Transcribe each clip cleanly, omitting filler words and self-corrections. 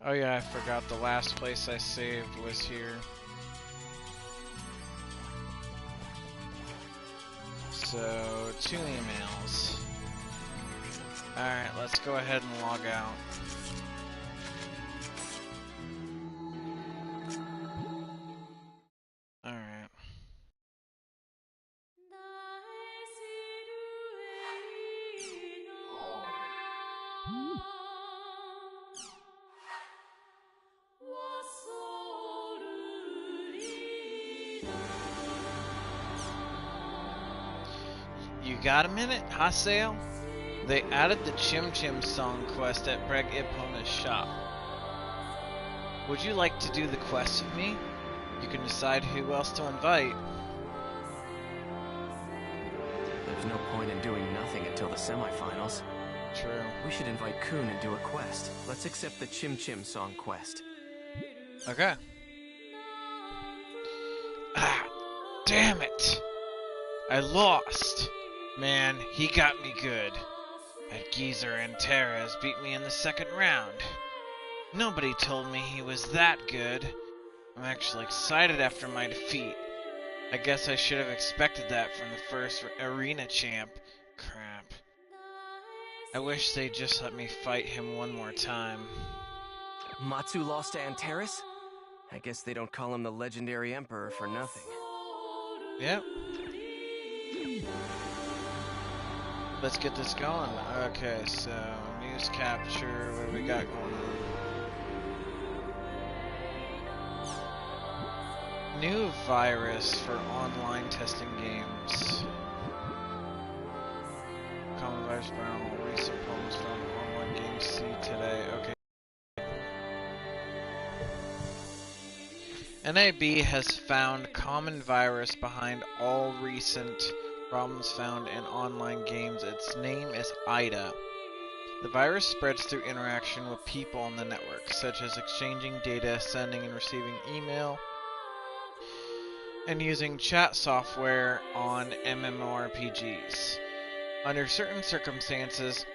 Oh yeah, I forgot the last place I saved was here. So, 2 emails. Alright, let's go ahead and log out. Alright. You got a minute, Haseo? They added the Chim Chim song quest at Breg Ipona's shop. Would you like to do the quest with me? You can decide who else to invite. There's no point in doing nothing until the semifinals. True. We should invite Kun and do a quest. Let's accept the Chim Chim song quest. Okay. Ah, damn it! I lost! Man, he got me good. That geezer and Terez beat me in the second round. Nobody told me he was that good. I'm actually excited after my defeat. I guess I should have expected that from the first arena champ. Crap. I wish they'd just let me fight him one more time. Matsu lost to Antares? I guess they don't call him the legendary emperor for nothing. Yep. Let's get this going. Okay, so news capture, what do we got going on? New virus for online testing games. Common virus found on all recent problems found in online games. See today. Okay. NAB has found common virus behind all recent problems found in online games. Its name is IDA. The virus spreads through interaction with people on the network, such as exchanging data, sending and receiving email, and using chat software on MMORPGs. Under certain circumstances,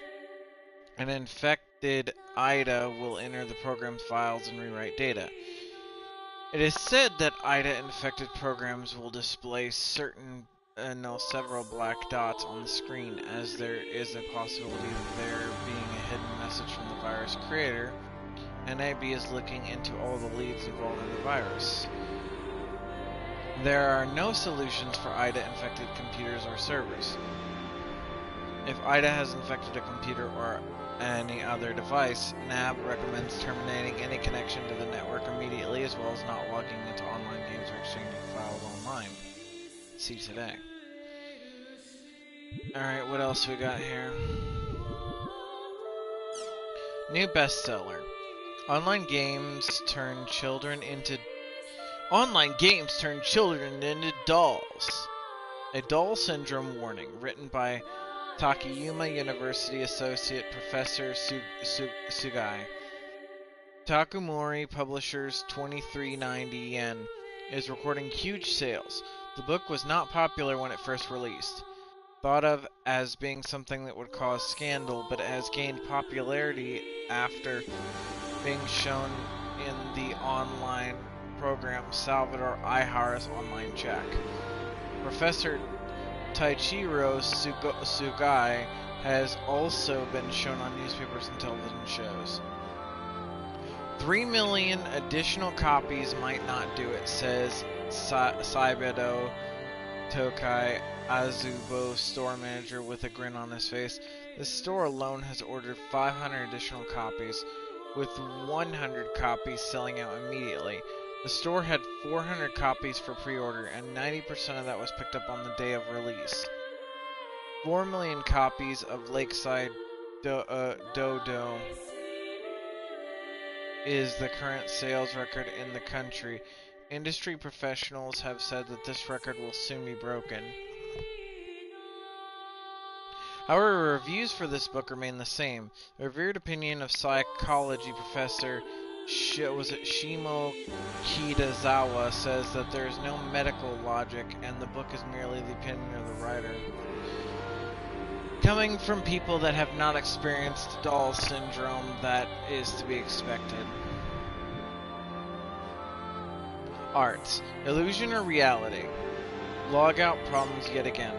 an infected IDA will enter the program's files and rewrite data. It is said that IDA-infected programs will display several black dots on the screen, as there is a possibility of there being a hidden message from the virus creator. NAB is looking into all the leads involved in the virus. There are no solutions for IDA-infected computers or servers. If IDA has infected a computer or any other device, NAB recommends terminating any connection to the network immediately, as well as not logging into online games or exchanging files online. See today. Alright, what else we got here? New bestseller. Online games turn children into dolls. A doll syndrome warning, written by Takayuma University Associate Professor Sugai. Takumori Publishers 2390 yen is recording huge sales. The book was not popular when it first released. Thought of as being something that would cause scandal, but it has gained popularity after being shown in the online program Salvador Ihara's online check. Professor Taichiro Sugai has also been shown on newspapers and television shows. 3 million additional copies might not do it, says Saibedo Tokai Azubo, store manager, with a grin on his face. The store alone has ordered 500 additional copies, with 100 copies selling out immediately. The store had 400 copies for pre-order, and 90% of that was picked up on the day of release. 4 million copies of Lakeside Dodo is the current sales record in the country. Industry professionals have said that this record will soon be broken. However, reviews for this book remain the same. The revered opinion of psychology professor Shimo Kitazawa says that there is no medical logic, and the book is merely the opinion of the writer. Coming from people that have not experienced doll syndrome, that is to be expected. Arts. Illusion or reality? Logout problems yet again.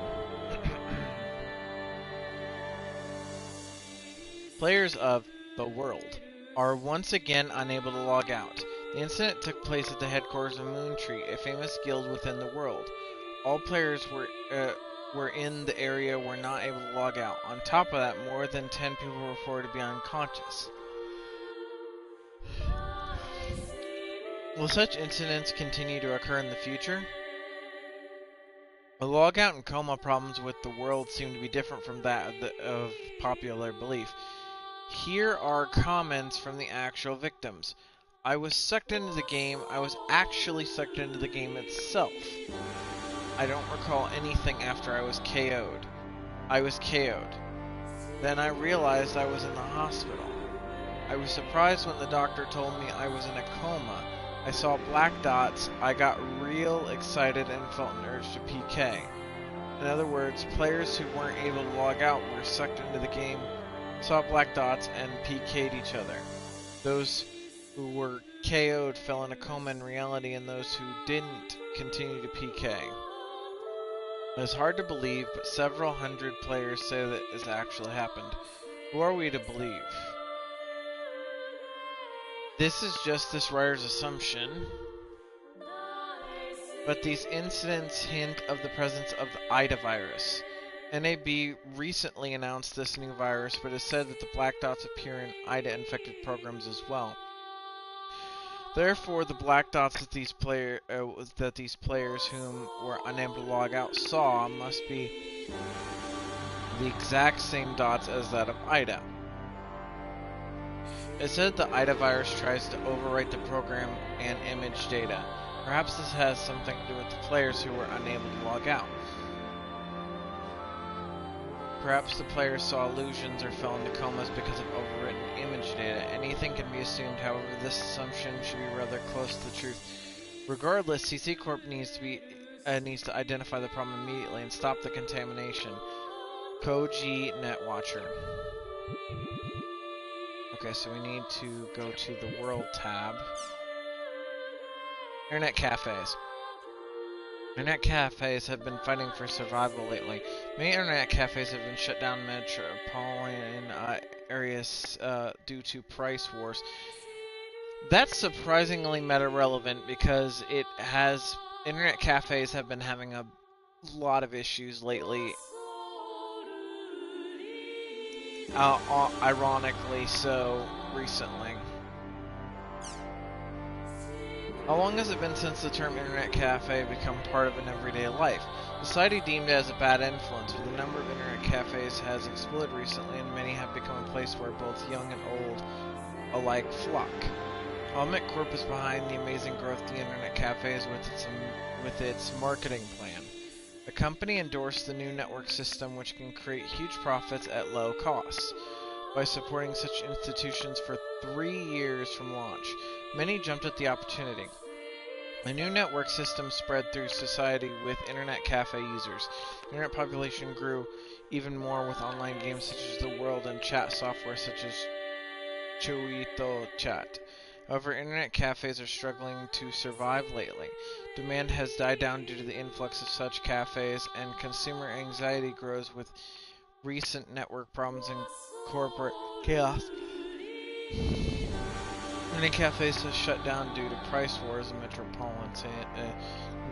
Players of The World are once again unable to log out. The incident took place at the headquarters of Moontree, a famous guild within the world. All players were in the area were not able to log out. On top of that, more than 10 people were reported to be unconscious. Will such incidents continue to occur in the future? The logout and coma problems with the world seem to be different from that of popular belief. Here are comments from the actual victims. I was sucked into the game. I was actually sucked into the game itself. I don't recall anything after I was KO'd. I was KO'd. Then I realized I was in the hospital. I was surprised when the doctor told me I was in a coma. I saw black dots. I got real excited and felt an urge to PK. In other words, players who weren't able to log out were sucked into the game, saw black dots, and PK'd each other. Those who were KO'd fell in a coma in reality, and those who didn't continue to PK. It's hard to believe, but several hundred players say that this actually happened. Who are we to believe? This is just this writer's assumption, but these incidents hint of the presence of the Ida virus. NAB recently announced this new virus, but has said that the black dots appear in Ida-infected programs as well. Therefore, the black dots that these players whom were unable to log out saw must be the exact same dots as that of Ida. It said the Ida virus tries to overwrite the program and image data. Perhaps this has something to do with the players who were unable to log out. Perhaps the players saw illusions or fell into comas because of overwritten image data. Anything can be assumed, however, this assumption should be rather close to the truth. Regardless, CC Corp needs to identify the problem immediately and stop the contamination. Koji Netwatcher. Okay, so we need to go to the World tab. Internet cafes. Internet cafes have been fighting for survival lately. Many internet cafes have been shut down in metropolitan areas due to price wars. That's surprisingly meta-relevant because internet cafes have been having a lot of issues lately. Ironically so recently. How long has it been since the term internet cafe become part of an everyday life? Society deemed it as a bad influence, but the number of internet cafes has exploded recently, and many have become a place where both young and old alike flock. Helmet Corp is behind the amazing growth of the internet cafes with its marketing plan. The company endorsed the new network system, which can create huge profits at low costs. By supporting such institutions for 3 years from launch, many jumped at the opportunity. A new network system spread through society with internet cafe users. The internet population grew even more with online games such as The World and chat software such as Chuito Chat. However, internet cafes are struggling to survive lately. Demand has died down due to the influx of such cafes, and consumer anxiety grows with recent network problems and corporate chaos. Many cafes have shut down due to price wars in metropolitan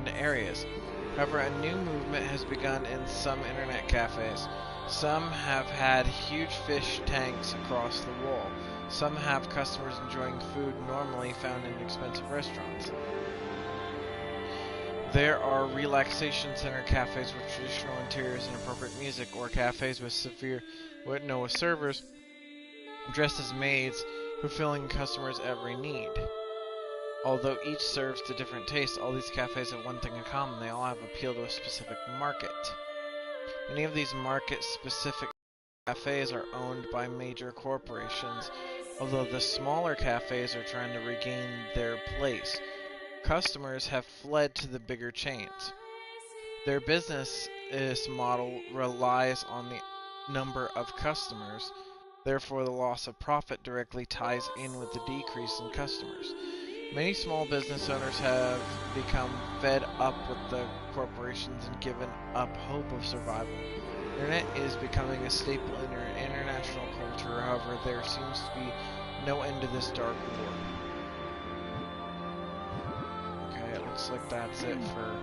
areas. However, a new movement has begun in some internet cafes. Some have had huge fish tanks across the wall. Some have customers enjoying food normally found in expensive restaurants. There are relaxation center cafes with traditional interiors and appropriate music, or cafes with servers dressed as maids, fulfilling customers' every need. Although each serves to different tastes, all these cafes have one thing in common: they all have appeal to a specific market. Many of these market-specific cafes are owned by major corporations, although the smaller cafes are trying to regain their place. Customers have fled to the bigger chains. Their business model relies on the number of customers. Therefore, the loss of profit directly ties in with the decrease in customers. Many small business owners have become fed up with the corporations and given up hope of survival. The internet is becoming a staple in international culture, however, there seems to be no end to this dark war. Okay, it looks like that's it for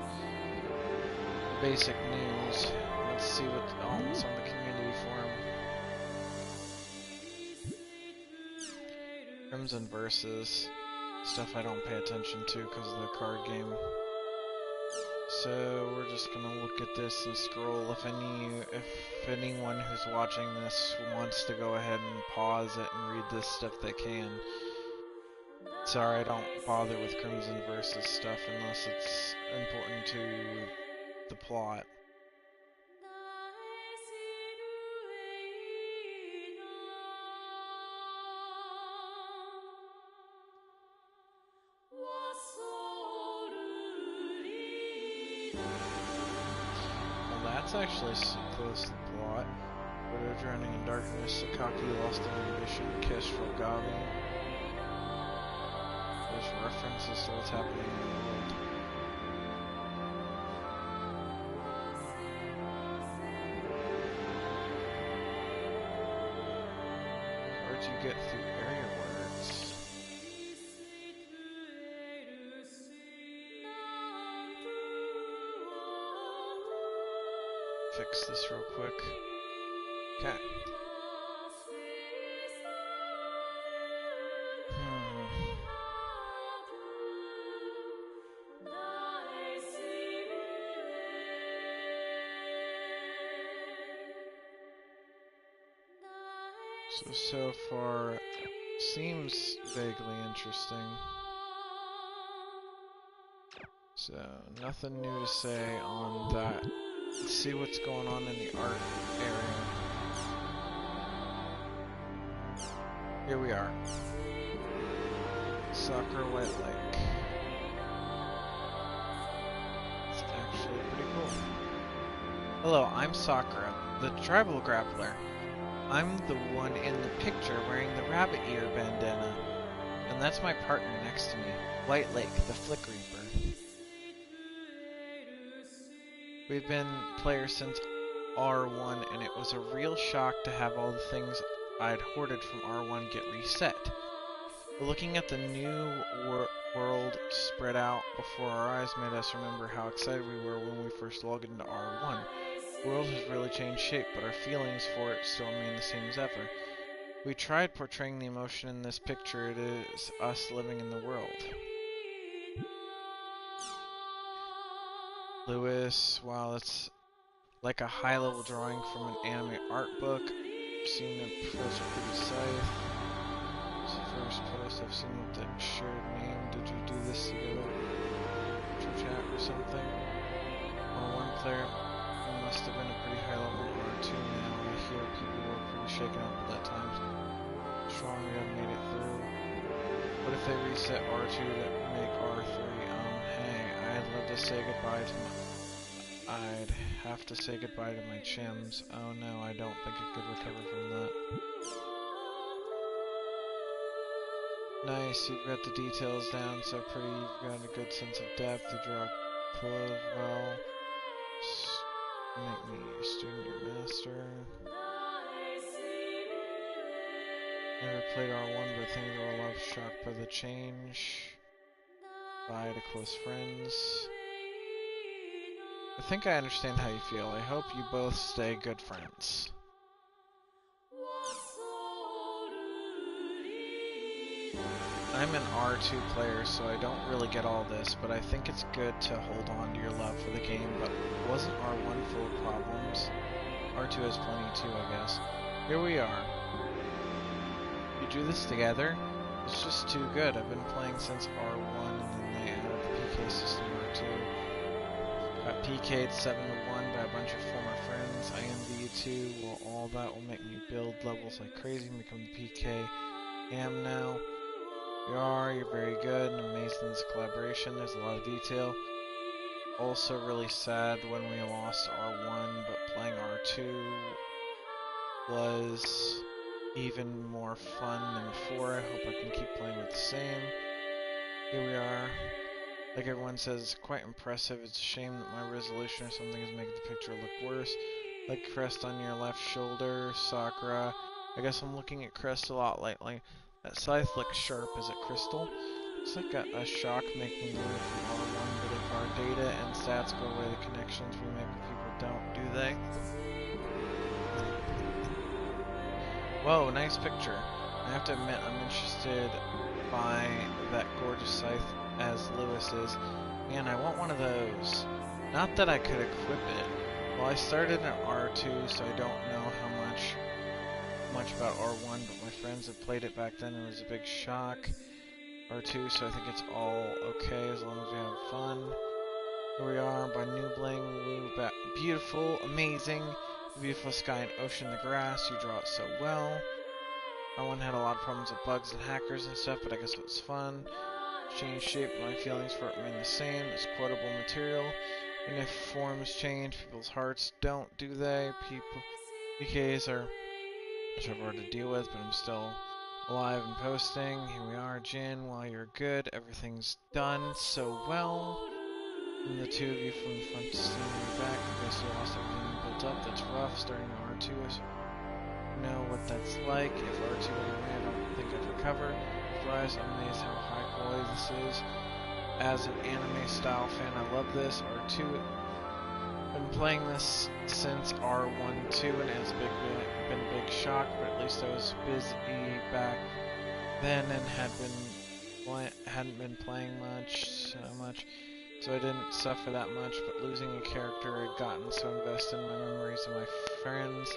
the basic news. Let's see what's on the community forum. Crimson Versus. Stuff I don't pay attention to because of the card game. So we're just gonna look at this and scroll. If anyone who's watching this wants to go ahead and pause it and read this stuff, they can. Sorry, I don't bother with Crimson Versus stuff unless it's important to the plot. That's actually close to the plot. We're drowning in darkness. Sakaki lost an ambition. Kish for Gabi. There's references to what's happening in the world. Where'd you get through area words? Fix this real quick. Okay. So far, seems vaguely interesting. So, nothing new to say on that. Let's see what's going on in the art area. Here we are. Sakura White Lake. It's actually pretty cool. Hello, I'm Sakura, the tribal grappler. I'm the one in the picture wearing the rabbit ear bandana. And that's my partner next to me, White Lake, the Flick Reaper. We've been players since R1, and it was a real shock to have all the things I'd hoarded from R1 get reset. But looking at the new world spread out before our eyes made us remember how excited we were when we first logged into R1. The world has really changed shape, but our feelings for it still remain the same as ever. We tried portraying the emotion in this picture. It is us living in the world. Lewis, wow, it's like a high-level drawing from an anime art book. I've seen the Professor Pretty Scythe. First post I've seen with that shared name. Did you do this together? Chat or something? On one player, it must have been a pretty high level R2 now. I hear people were pretty shaken up at that time. Strong we have made it through. What if they reset R2 to make R3? Hey, I'd love to say goodbye to I'd have to say goodbye to my chims. Oh no, I don't think I could recover from that. Nice, you've got the details down so pretty, you've got a good sense of depth, you draw clothes well. Make me your student, your master. Never played R1, but things were a love shocked by the change. Bye to close friends. I think I understand how you feel. I hope you both stay good friends. I'm an R2 player, so I don't really get all this, but I think it's good to hold on to your love for the game, but wasn't R1 full of problems? R2 has plenty too, I guess. Here we are. You do this together? It's just too good. I've been playing since R1, and then they added the PK system R2. Got PK'd 7-1 by a bunch of former friends. I envy you too. Well, all that will make me build levels like crazy and become the PK am now. You're very good and amazing in this collaboration. There's a lot of detail. Also really sad when we lost R1, but playing R2 was even more fun than before. I hope I can keep playing with the same. Here we are. Like everyone says, it's quite impressive. It's a shame that my resolution or something is making the picture look worse. Like crest on your left shoulder, Sakura. I guess I'm looking at crest a lot lately. That scythe looks sharp. Is it crystal? It's like a shock making the move from R1, but if our data and stats go away, the connections we make with people don't, do they? Whoa, nice picture. I have to admit, I'm interested by that gorgeous scythe as Lewis is. Man, I want one of those. Not that I could equip it. Well, I started in R2, so I don't know how much about R1, but my friends have played it back then and it was a big shock. R2, so I think it's all okay as long as we have fun. Here we are by New Bling. Woo, beautiful, amazing, beautiful sky and ocean, the grass. You draw it so well. R1 had a lot of problems with bugs and hackers and stuff, but I guess it was fun. Change shape, my feelings for it remain the same. It's quotable material. Even if forms change, people's hearts don't, do they? PKs are much harder to deal with, but I'm still alive and posting. Here we are, Jin. While you're good, everything's done so well. And the two of you from the front to seeing you back, I guess you lost everything you built up. That's rough. Starting R2 is know what that's like. If R2 went away, I don't think I'd recover. Rise, I'm amazed how high quality this is. As an anime style fan, I love this. R2, been playing this since R1-2, and it's been a big shock, but at least I was busy back then and hadn't been playing so much, so I didn't suffer that much. But losing a character, I'd gotten so invested in my memories of my friends.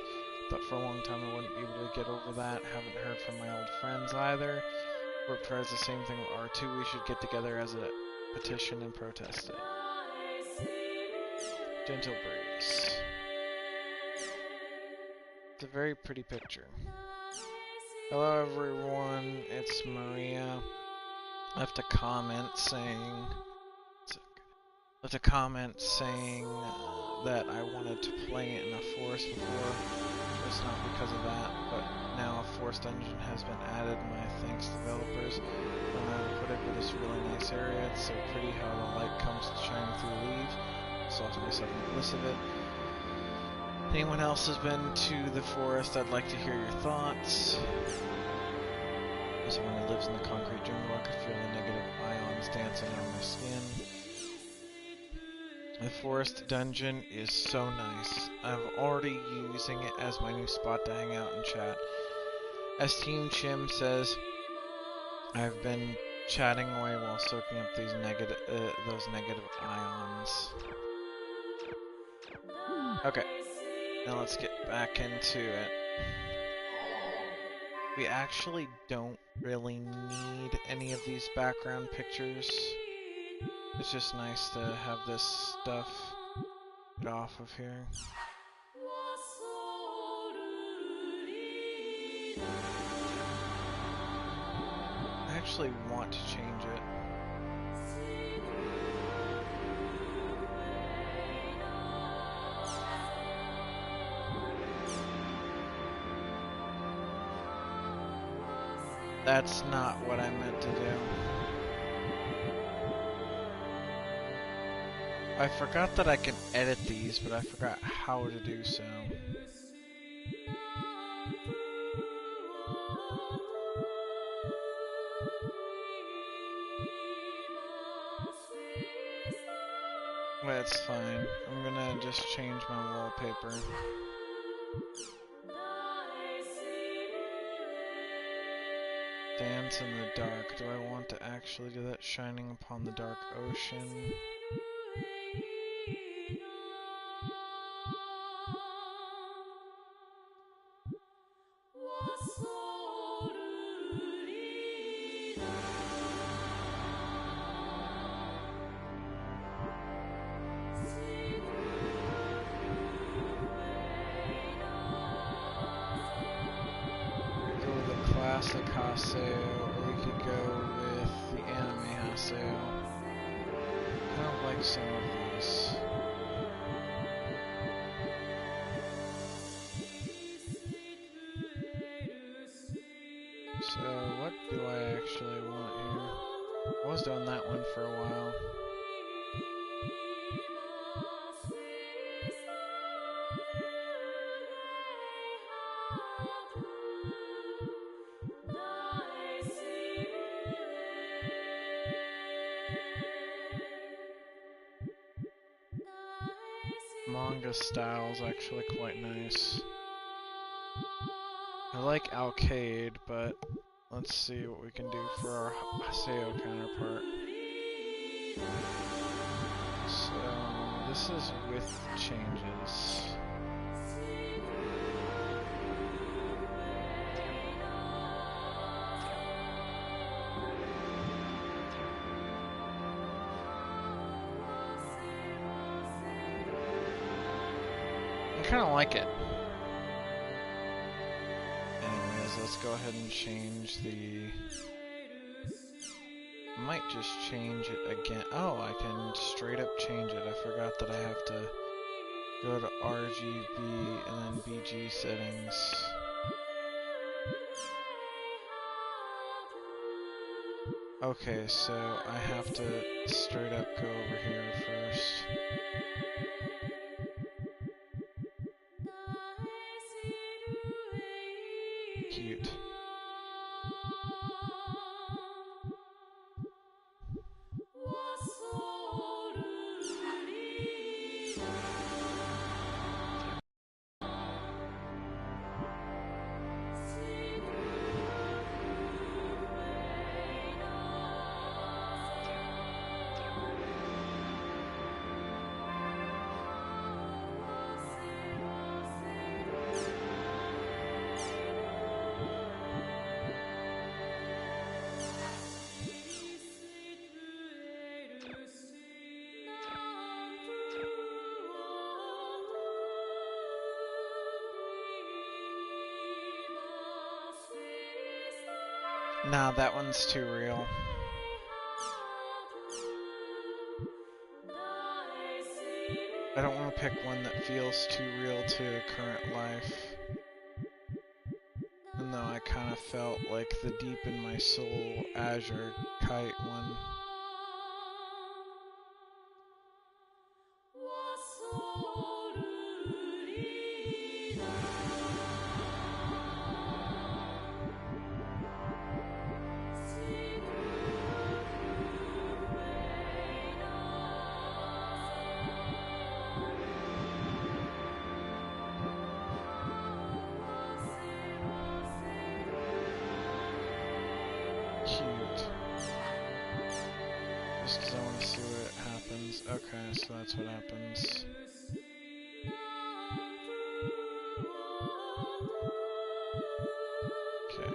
Thought for a long time I wouldn't be able to get over that. Haven't heard from my old friends either. Warp tries the same thing with R2. We should get together as a petition and protest it. Gentle breeze. It's a very pretty picture. Hello everyone, it's Maria. Left a comment saying that I wanted to play it in a forest before. It's not because of that, but now a forest dungeon has been added. My thanks developers. I don't know how to put it, but it's a really nice area. It's so pretty how the light comes shining through the leaves. Saw to myself in the bliss of it. If anyone else has been to the forest, I'd like to hear your thoughts. As someone who lives in the concrete jungle, I could feel the negative ions dancing on my skin. The forest dungeon is so nice. I'm already using it as my new spot to hang out and chat. As Team Chim says, I've been chatting away while soaking up those negative ions. Okay, now let's get back into it. We actually don't really need any of these background pictures. It's just nice to have this stuff get off of here. I actually want to change it. That's not what I meant to do. I forgot that I can edit these, but I forgot how to do so. But it's fine. I'm gonna just change my wallpaper. Dance in the dark. Do I want to actually do that? Shining upon the dark ocean. Classic Haseo, or we could go with the anime Haseo. I don't like some of these. So, what do I actually want here? I was doing that one for a while. Manga style is actually quite nice. I like Alcade, but let's see what we can do for our Haseo counterpart. So, this is with changes. I kind of like it. Anyways, let's go ahead and change the... I might just change it again. Oh, I can straight up change it. I forgot that I have to go to RGB and then BG settings. Okay, so I have to straight up go over here first. Cute. Nah, that one's too real. I don't want to pick one that feels too real to current life. Even though I kind of felt like the Deep in My Soul Azure Kite one. Just because I want to see what happens. Okay, so that's what happens. Okay.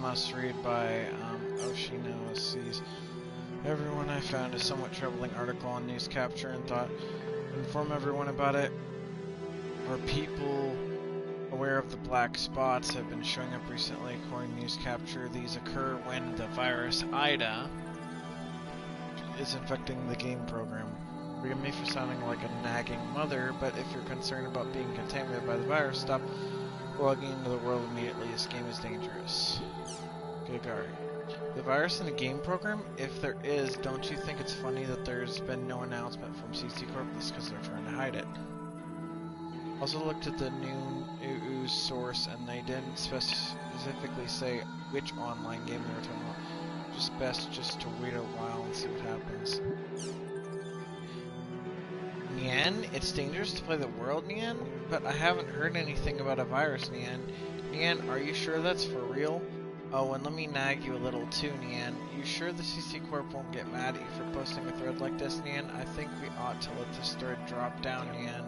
must read by Oshino sees. Everyone I found a somewhat troubling article on news capture and thought, inform everyone about it. Are people aware of the black spots have been showing up recently according to news capture? These occur when the virus IDA is infecting the game program. Forgive me for sounding like a nagging mother, but if you're concerned about being contaminated by the virus, stop logging into the world immediately. This game is dangerous. Gagari. The virus in the game program? If there is, don't you think it's funny that there's been no announcement from CC Corp? This because they're trying to hide it. Also looked at the new news source and they didn't specifically say which online game they were talking about. Just best just to wait a while and see what happens. Nian, it's dangerous to play the world, Nian? But I haven't heard anything about a virus, Nian. Nian, are you sure that's for real? Oh, and let me nag you a little too, Nian. You sure the CC Corp won't get mad at you for posting a thread like this, Nian? I think we ought to let this thread drop down, Nian.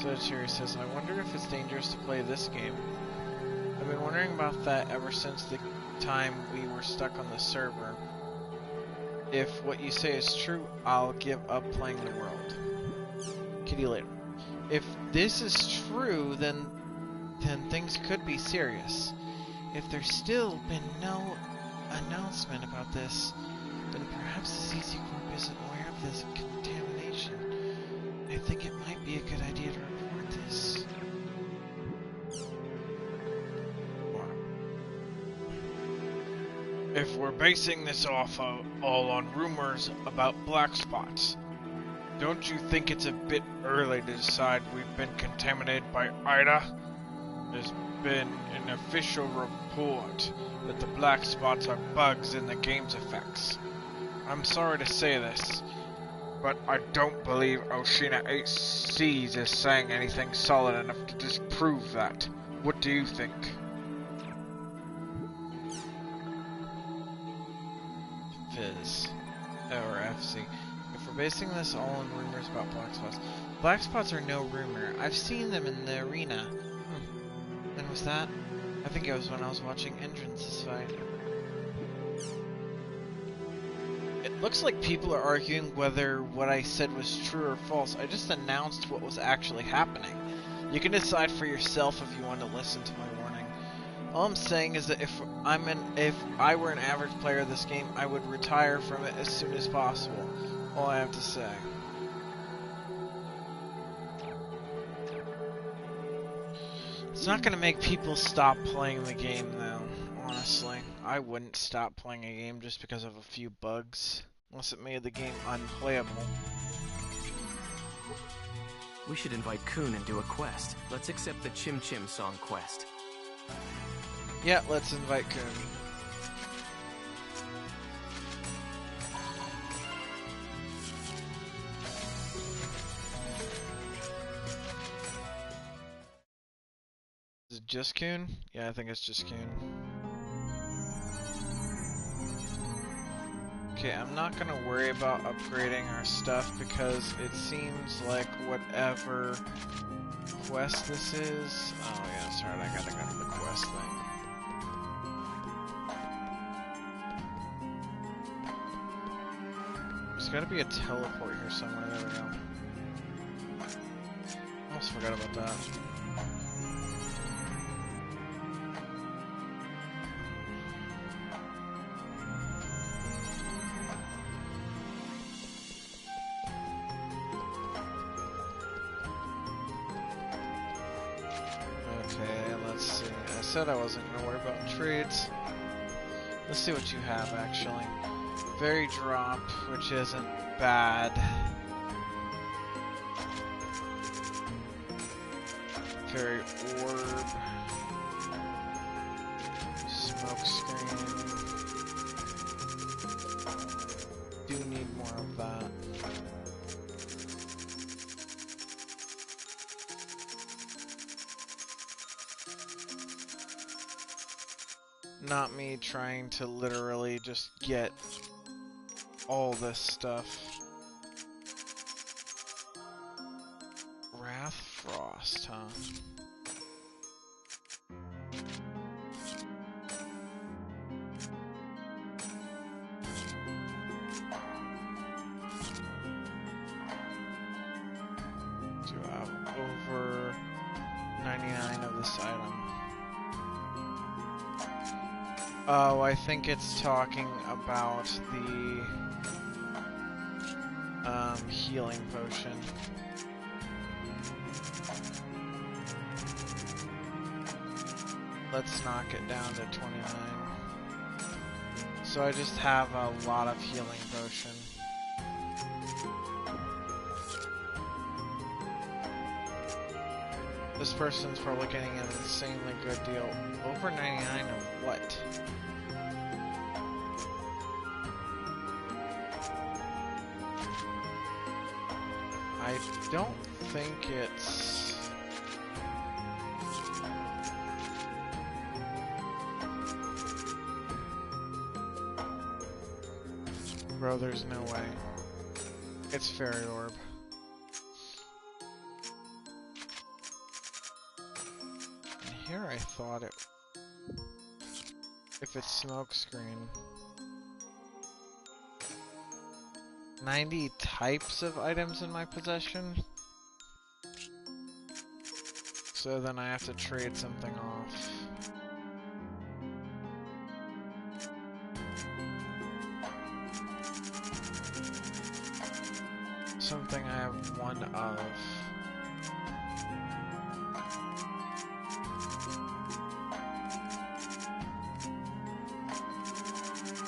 Sagittarius says, I wonder if it's dangerous to play this game. I've been wondering about that ever since the time we were stuck on the server. If what you say is true, I'll give up playing the world. Kitty later. If this is true, then things could be serious. If there's still been no announcement about this, then perhaps the CC Corp isn't aware of this contamination. I think it might be a good idea to report this. If we're basing this off all on rumors about black spots, don't you think it's a bit early to decide we've been contaminated by IDA? There's been an official report that the black spots are bugs in the game's effects. I'm sorry to say this, but I don't believe Oshina 8Cs is saying anything solid enough to disprove that. What do you think? Fizz. Or FC. If we're basing this all on rumors about black spots are no rumor. I've seen them in the arena. When was that? I think it was when I was watching Entrance's fight. It looks like people are arguing whether what I said was true or false. I just announced what was actually happening. You can decide for yourself if you want to listen to my warning. All I'm saying is that if I were an average player of this game, I would retire from it as soon as possible. All I have to say. It's not gonna make people stop playing the game though, honestly. I wouldn't stop playing a game just because of a few bugs, unless it made the game unplayable. We should invite Kun and do a quest. Let's accept the Chim Chim Song quest. Yeah, let's invite Kun. Is it just Kun? Yeah, I think it's just Kun. Okay, I'm not gonna worry about upgrading our stuff because it seems like whatever quest this is... Oh yeah, that's right, I gotta go to the quest thing. There's gotta be a teleport here somewhere, there we go. Almost forgot about that. I said I wasn't going to worry about trades. Let's see what you have, actually. Very drop, which isn't bad. Very orb. Smoke screen. Do need more of that. Not me trying to literally just get all this stuff. Wrath Frost, huh? you have over 99 of this item? Oh, I think it's talking about the healing potion. Let's knock it down to 29. So I just have a lot of healing potion. This person's probably getting an insanely good deal. Over 99 of what? I don't think it's... Bro, there's no way. It's Fairy Orb. And here I thought it... If it's Smokescreen... 90 types of items in my possession? So then I have to trade something off. Something I have one of.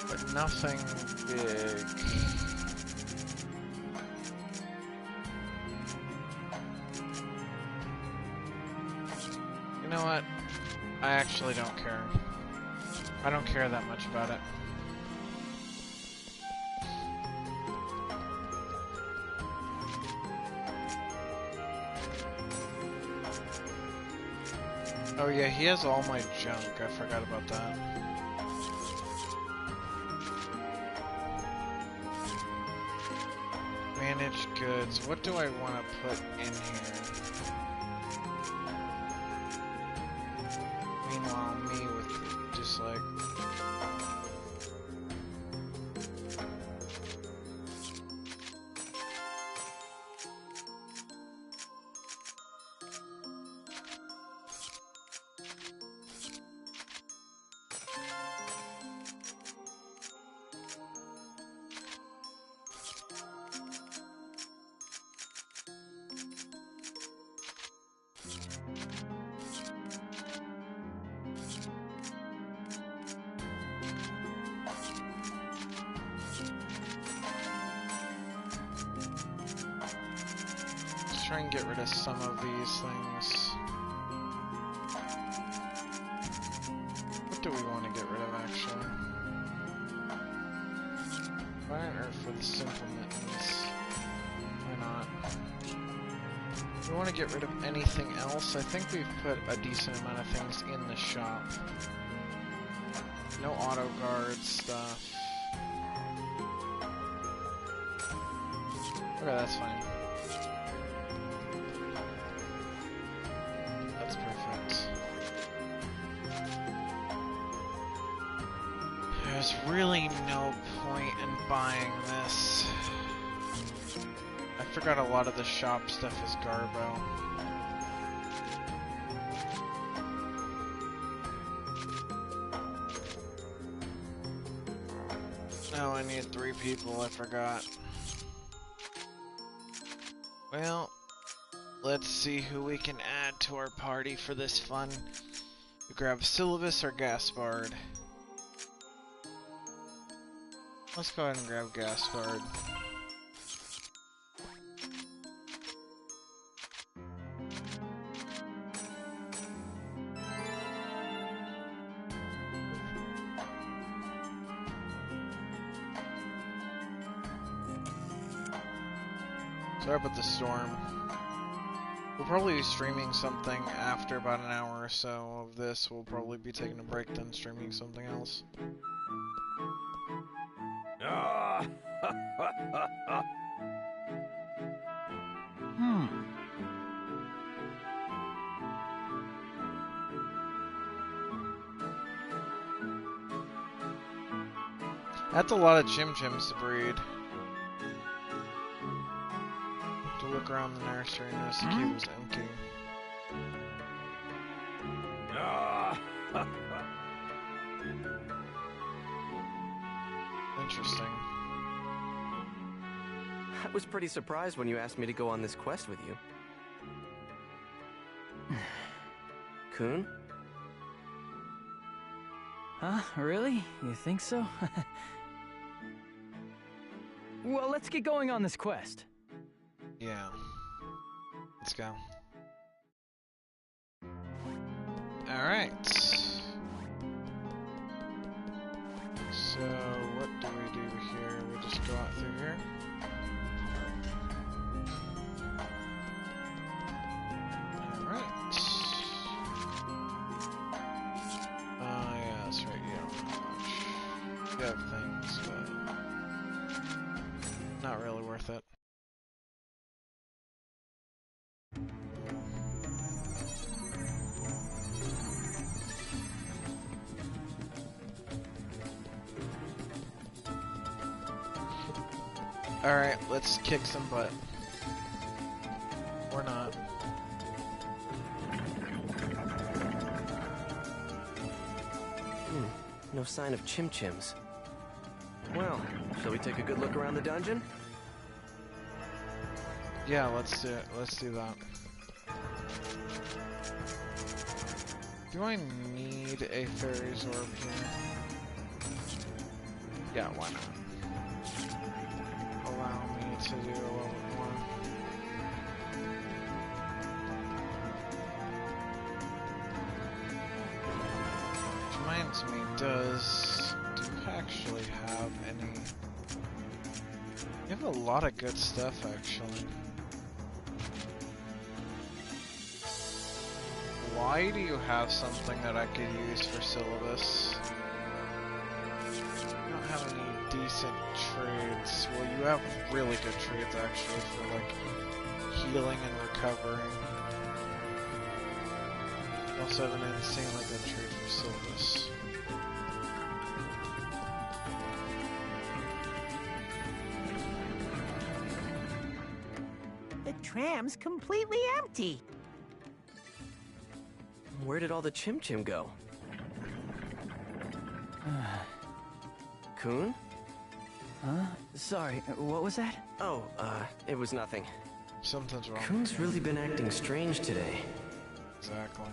But nothing big. You know what? I actually don't care. I don't care that much about it. Oh yeah, he has all my junk. I forgot about that. Manage goods. What do I want to put in here? Meanwhile, me with just like... try and get rid of some of these things. What do we want to get rid of, actually? Fire Earth for the simple mittens. Why not? We want to get rid of anything else. I think we've put a decent amount of things in the shop. No auto guard stuff. Okay, that's fine. That's perfect. There's really no point in buying this. I forgot a lot of the shop stuff is Garbo. Oh, I need 3 people, I forgot. Well, let's see who we can add to our party for this fun. We grab Syllabus or Gaspard. Let's go ahead and grab Gaspard. Sorry about the storm. We'll probably be streaming something after about an hour or so of this. We'll probably be taking a break, then streaming something else. That's a lot of Chim Chims to breed. Do look around the nursery and noticed the cave was empty. Interesting. I was pretty surprised when you asked me to go on this quest with you. Kun? Huh? Really? You think so? Well, let's get going on this quest. Yeah. Let's go. Alright. So, what do we do here? We just go out through here. Alright. Yeah, that's right, you don't have much. You have things, but not really worth it. Alright, let's kick some butt. Or not. No sign of chim-chims. Well, shall we take a good look around the dungeon? Yeah, let's do it. Let's do that. Do I need a fairy's orb here? Yeah, why not? Allow me to do a little bit more. Which reminds me, do you actually have any? You have a lot of good stuff, actually. Why do you have something that I could use for syllabus? You don't have any decent trades. Well, you have really good trades actually for like healing and recovering. You also have an insanely good trade for syllabus. The tram's completely empty. Where did all the chim-chim go? Kun? Huh? Sorry, what was that? Oh, it was nothing. Something's wrong. Kun's really been acting strange today. Exactly.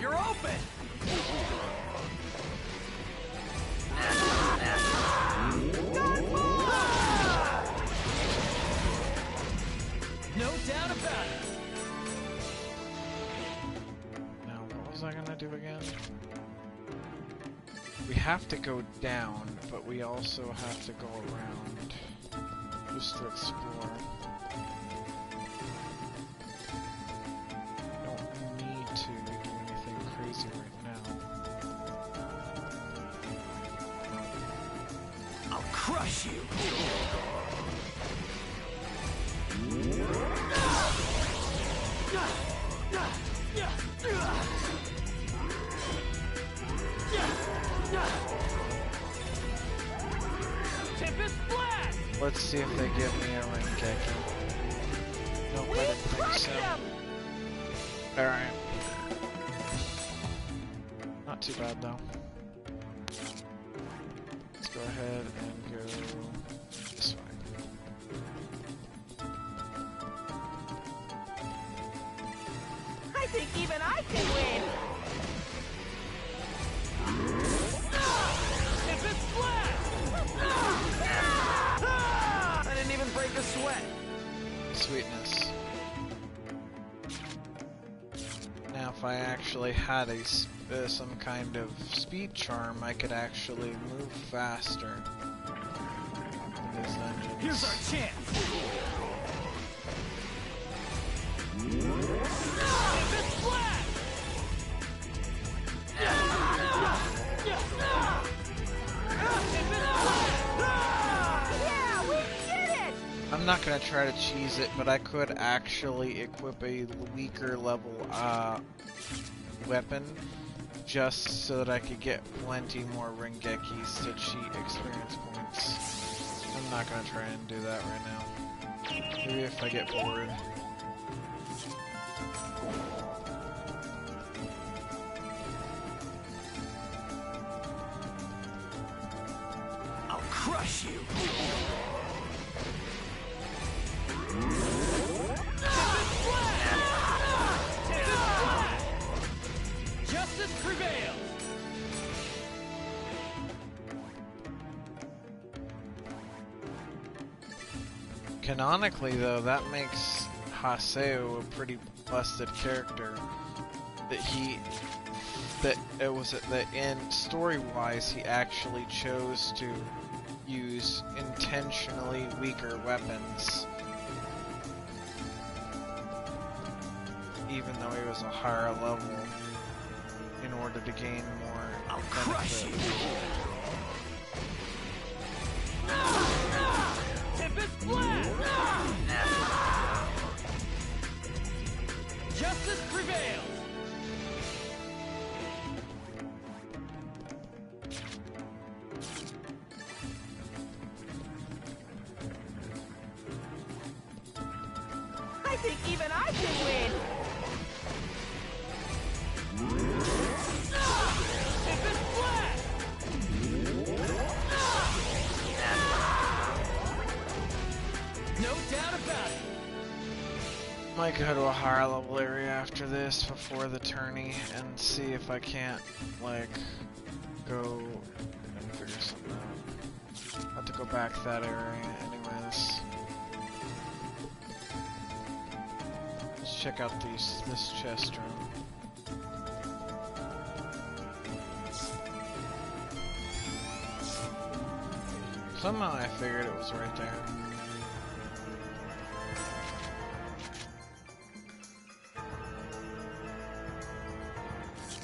You're open! No doubt about it! Now, what was I gonna do again? We have to go down, but we also have to go around just to explore. Don't need to do anything crazy right now. I'll crush you! Tempest Blast! Let's see if they give me a Rengeki. Nope, I didn't think so. Alright. Not too bad though. Let's go ahead and go this way. I think even I can win. Tempest Blast! I didn't even break a sweat. Sweetness. Now if I actually had some kind of speed charm, I could actually move faster in these dungeons. Here's our chance! Tempest Blast! not gonna try to cheese it, but I could actually equip a weaker level weapon just so that I could get plenty more Rengekis to cheat experience points. I'm not gonna try and do that right now. Maybe if I get bored. I'll crush you. Justice prevails! Canonically, though, that makes Haseo a pretty busted character. That in story-wise, he actually chose to use intentionally weaker weapons, even though he was a higher level, in order to gain more benefit. Tempest Blast! Justice prevails! I think even I can win. Tempest Blast! No doubt about it! Might go to a higher level area after this before the tourney and see if I can't, like, go and figure something out. Have to go back that area anyways. Let's check out this chest room. Somehow I figured it was right there.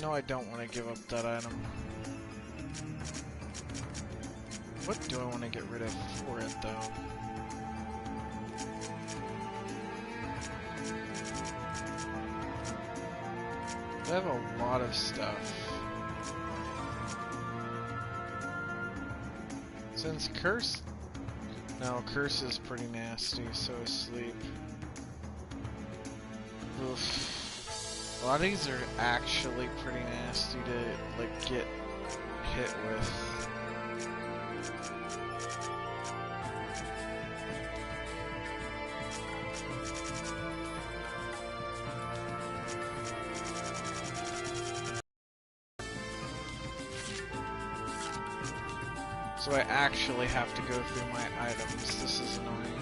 No, I don't want to give up that item. What do I want to get rid of for it, though? I have a lot of stuff. Since Curse... No, Curse is pretty nasty, so is Sleep. Oof. A lot of these are actually pretty nasty to, like, get hit with. So I actually have to go through my items. This is annoying.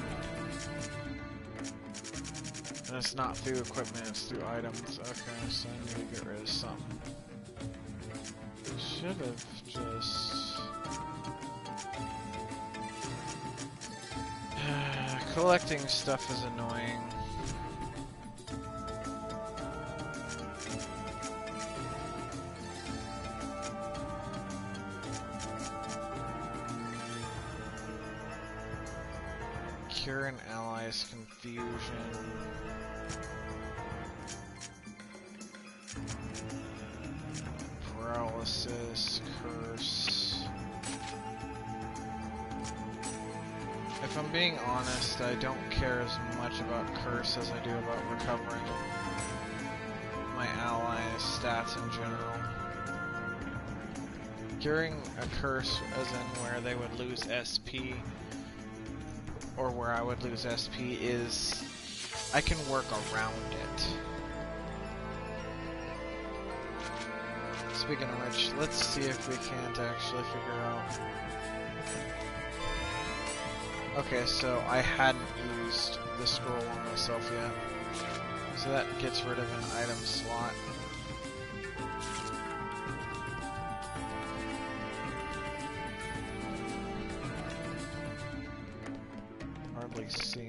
And it's not through equipment, it's through items. Okay, so I need to get rid of something. Should have just... Collecting stuff is annoying. Cure an ally's confusion. Paralysis, curse. If I'm being honest, I don't care as much about curse as I do about recovering my allies' stats in general. Curing a curse as in where they would lose SP, or where I would lose SP, is I can work around it. Speaking of which, let's see if we can't actually figure out. Okay, so I hadn't used the scroll on myself yet. So that gets rid of an item slot. Hardly see.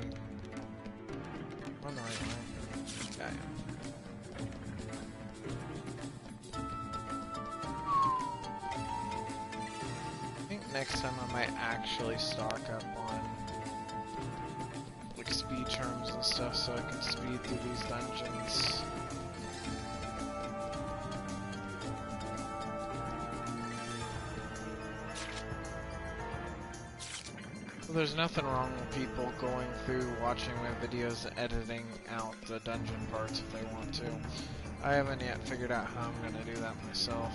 I'm on the right way. Yeah, I am. I think next time I might actually stock up on like speed charms and stuff so I can speed through these dungeons. Well, there's nothing wrong with people going through, watching my videos, and editing out the dungeon parts if they want to. I haven't yet figured out how I'm gonna do that myself.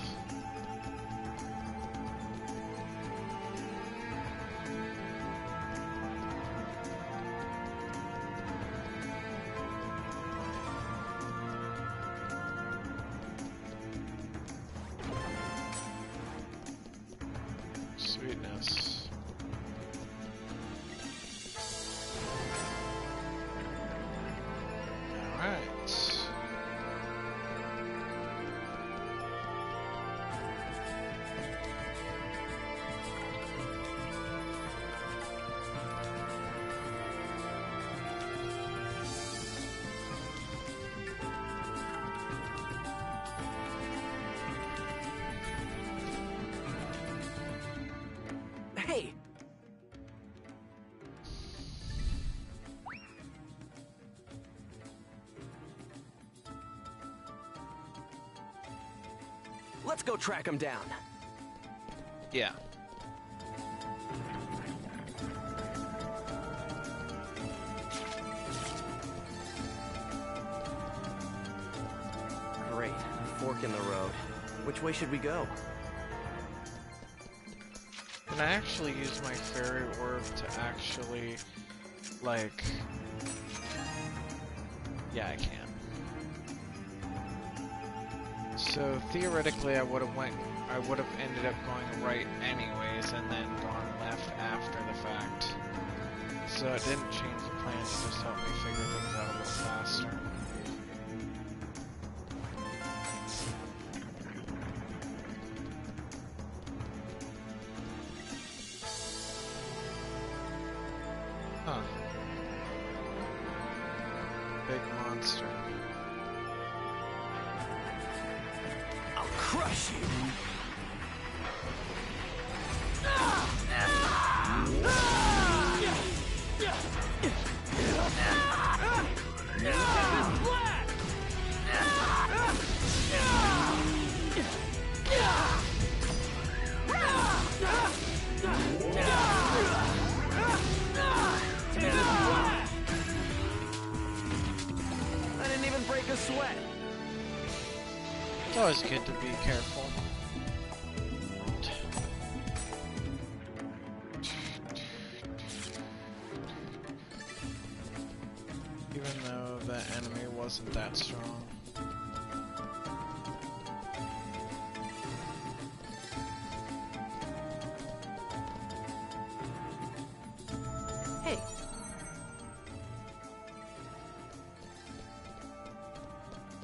Sweetness. Alright. Hey! Let's go track him down. Yeah. Great. A fork in the road. Which way should we go? Can I actually use my fairy orb to actually, like... Yeah, I can. So theoretically, I would have ended up going right anyways, and then gone left after the fact. So it didn't change the plan to just help me figure things out a little faster. Huh. Big monster. I'll crush you! Tempest Blast! I didn't even break a sweat. It's always good to be careful. Even though the enemy wasn't that strong. Hey.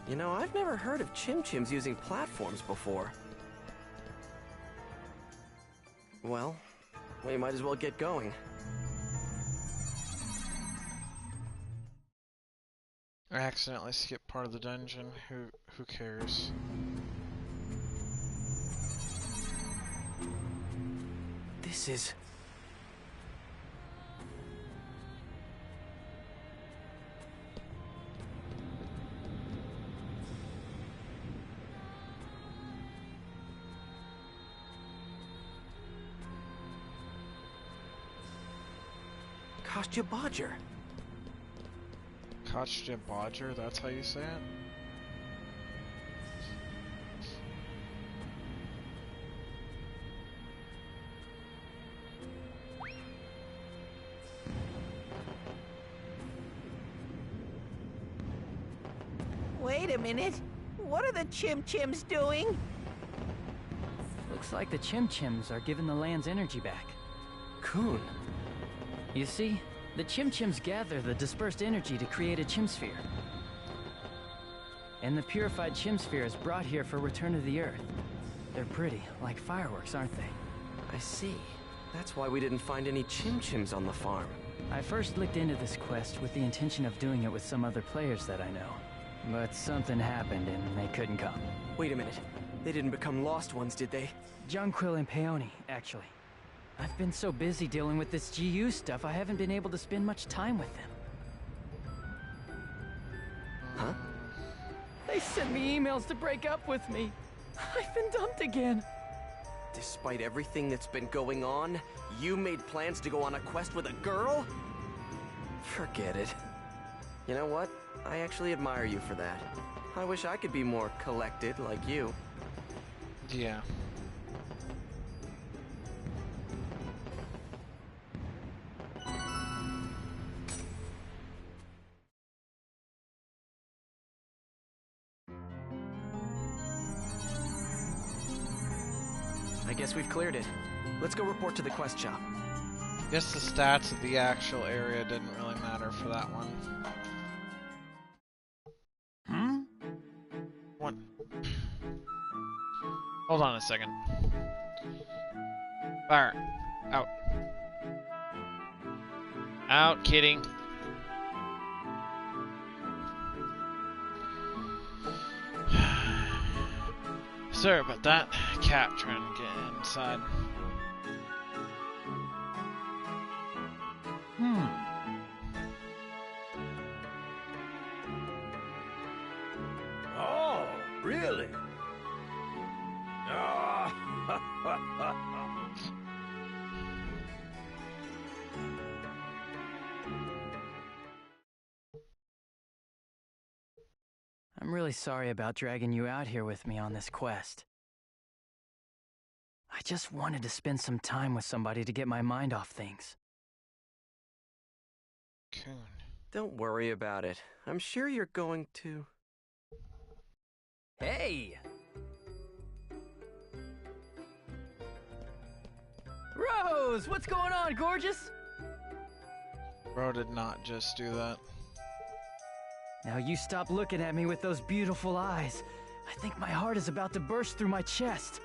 You know, I've never heard of chim-chims using platforms before. Well, we might as well get going. I accidentally skipped part of the dungeon. Who cares? This is... Kostya Bodger. Kostya Bodger, that's how you say it? Wait a minute. What are the chim-chims doing? Looks like the chim-chims are giving the land's energy back. Coon. You see, the chim-chims gather the dispersed energy to create a chimsphere. And the purified chimsphere is brought here for return to the Earth. They're pretty, like fireworks, aren't they? I see. That's why we didn't find any chim-chims on the farm. I first looked into this quest with the intention of doing it with some other players that I know. But something happened and they couldn't come. Wait a minute. They didn't become lost ones, did they? Jonquil and Peony, actually. I've been so busy dealing with this GU stuff, I haven't been able to spend much time with them. Huh? They sent me emails to break up with me. I've been dumped again. Despite everything that's been going on, you made plans to go on a quest with a girl? Forget it. You know what? I actually admire you for that. I wish I could be more collected like you. Yeah. I guess we've cleared it. Let's go report to the quest shop. Guess the stats of the actual area didn't really matter for that one. What? Hold on a second. Fire. Out. Out, kitty. Sorry about that. Cat trying to get inside. Oh, really? I'm really sorry about dragging you out here with me on this quest. I just wanted to spend some time with somebody to get my mind off things. Coon. Don't worry about it. I'm sure you're going to... Hey! Rose! What's going on, gorgeous? Bro did not just do that. Now you stop looking at me with those beautiful eyes. I think my heart is about to burst through my chest.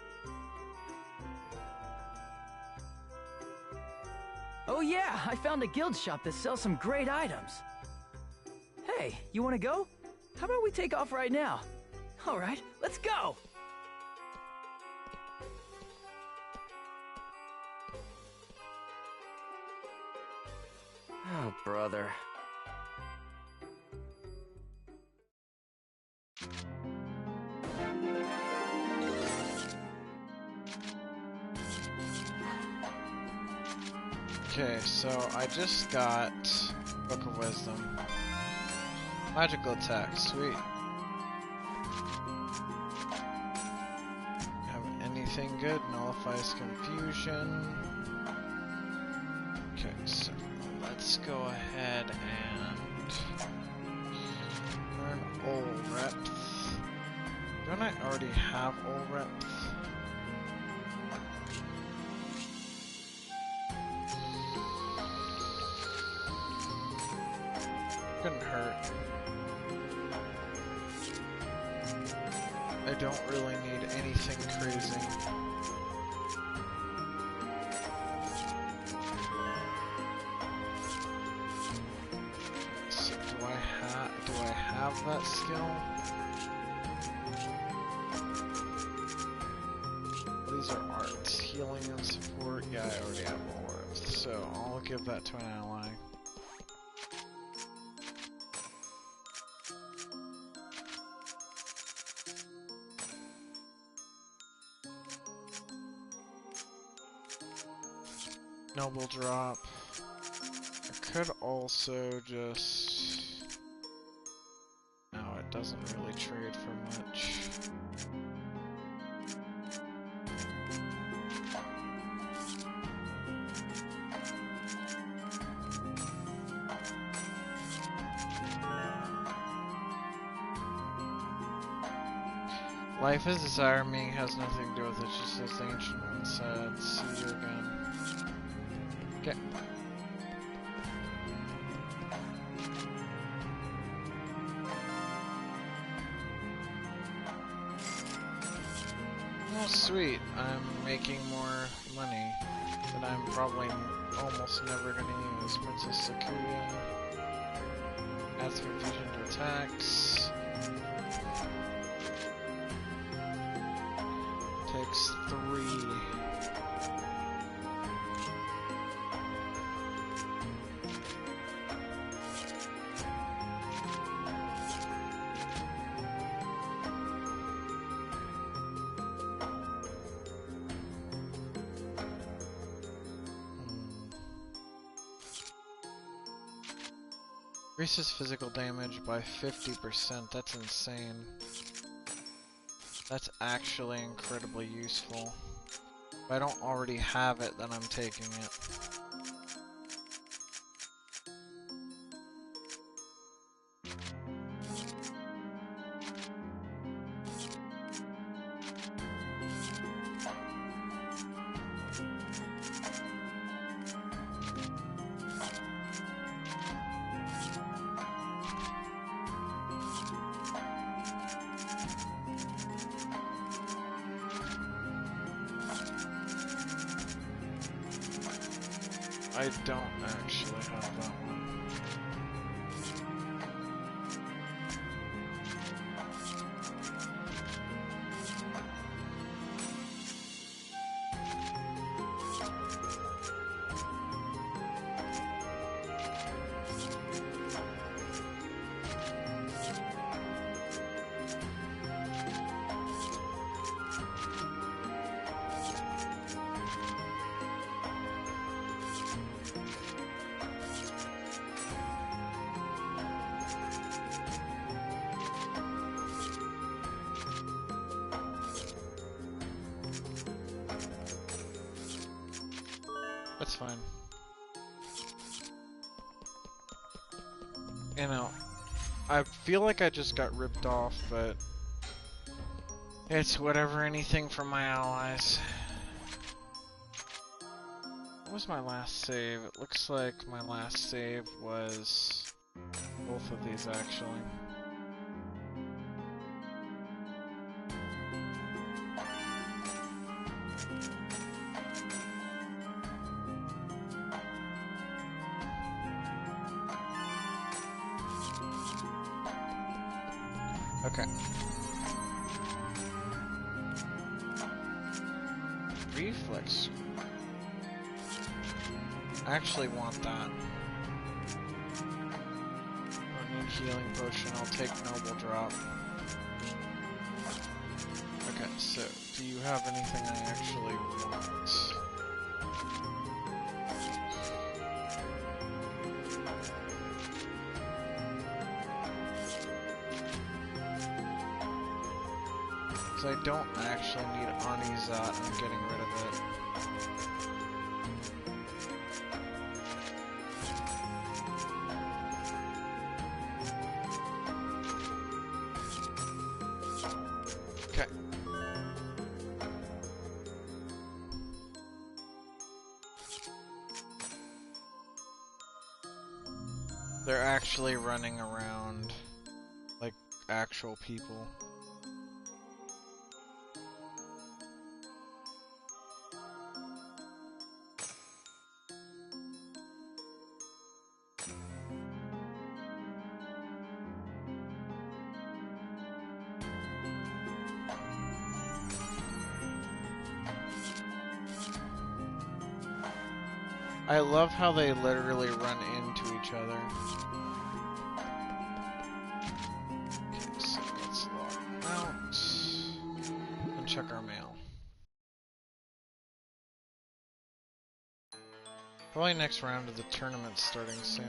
Oh yeah, I found a guild shop that sells some great items. Hey, you wanna go? How about we take off right now? Alright, let's go! Oh, brother. Okay, so I just got Book of Wisdom. Magical attack, sweet. Have anything good? Nullifies confusion. Okay, so let's go ahead and learn Ol Repth. Don't I already have Ol Repth? Couldn't hurt. I don't really need anything crazy. So do I have that skill? These are arts. Healing and support. Yeah, I already have all arts. So I'll give that to an ally. Noble drop. I could also just... No, it doesn't really trade for much. Life is desiring has nothing to do with it, just as the ancient one said. See you again. Okay. Oh, sweet. I'm making more money that I'm probably almost never going to use. Princess Sakuya adds confusion to attacks. Takes 3. Increases physical damage by 50%. That's insane. That's actually incredibly useful. If I don't already have it, then I'm taking it. I don't actually have that one. That's fine. You know, I feel like I just got ripped off, but it's whatever, anything from my allies. What was my last save? It looks like my last save was both of these, actually. Okay. Reflex. I actually want that. Don't need healing potion, I'll take noble drop. Okay, so do you have anything I actually want? Because I don't actually need Anizat, I'm getting rid of it. Okay. They're actually running around like actual people. I love how they literally run into each other. Okay, so let's log out and check our mail. Probably next round of the tournament's starting soon.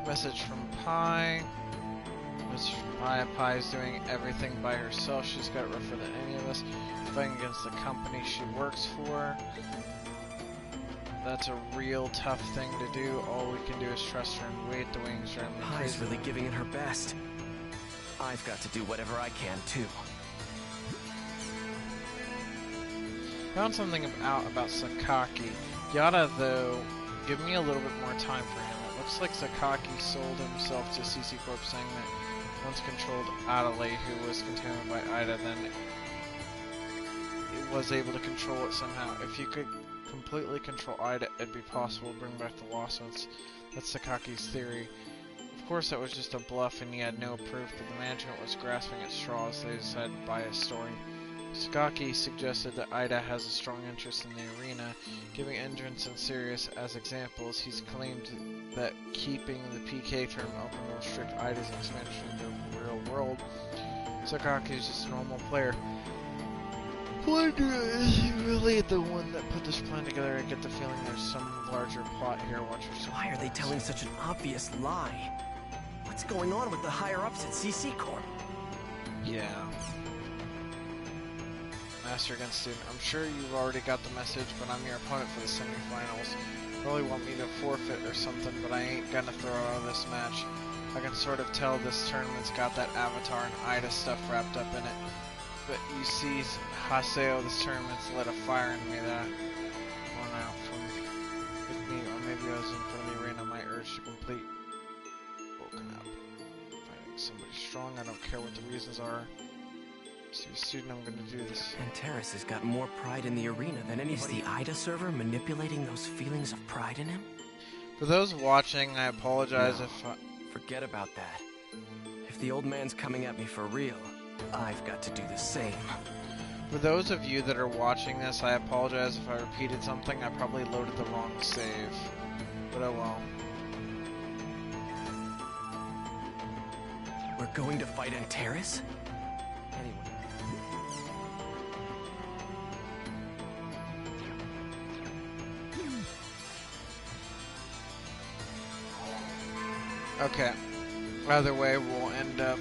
Message from Pi. Message from Pi. Pi is doing everything by herself. She's got it rougher than any of us. Fighting against the company she works for. That's a real tough thing to do. All we can do is trust her and wait. The wings are Pi's really giving it her best. I've got to do whatever I can too. Found something out about Sakaki. Yada, though, give me a little bit more time for him. It looks like Sakaki sold himself to CC Corp, saying that once controlled Adelaide, who was contaminated by Ida, then it was able to control it somehow. If you could completely control Ida, it'd be possible to bring back the Lost Ones. That's Sakaki's theory. Of course, that was just a bluff, and he had no proof, but the management was grasping at straws. They decided to buy his story. Sakaki suggested that Ida has a strong interest in the arena, giving Endurance and Sirius as examples. He's claimed that keeping the PK term open will restrict Ida's expansion into the real world. Sakaki is just a normal player. Wonder, is he really the one that put this plan together? I get the feeling there's some larger plot here. Watch yourself. Why are they telling such an obvious lie? What's going on with the higher-ups at CC Corp? Yeah. Master against student. I'm sure you've already got the message, but I'm your opponent for the semifinals. Really want me to forfeit or something, but I ain't gonna throw out of this match. I can sort of tell this tournament's got that Avatar and Ida stuff wrapped up in it. But you see, Haseo, this tournament's lit a fire in me that went out from with me, or maybe I was in front of the arena. My urge to complete woken up. Fighting somebody strong, I don't care what the reasons are. To a student, I'm gonna do this. And Terrace has got more pride in the arena than anybody. Is the Ida server manipulating those feelings of pride in him? For those watching, I apologize if forget about that. If the old man's coming at me for real, I've got to do the same. For those of you that are watching this, I apologize if I repeated something. I probably loaded the wrong save. But oh well. We're going to fight Antares? Anyway. Okay. Either way, we'll end up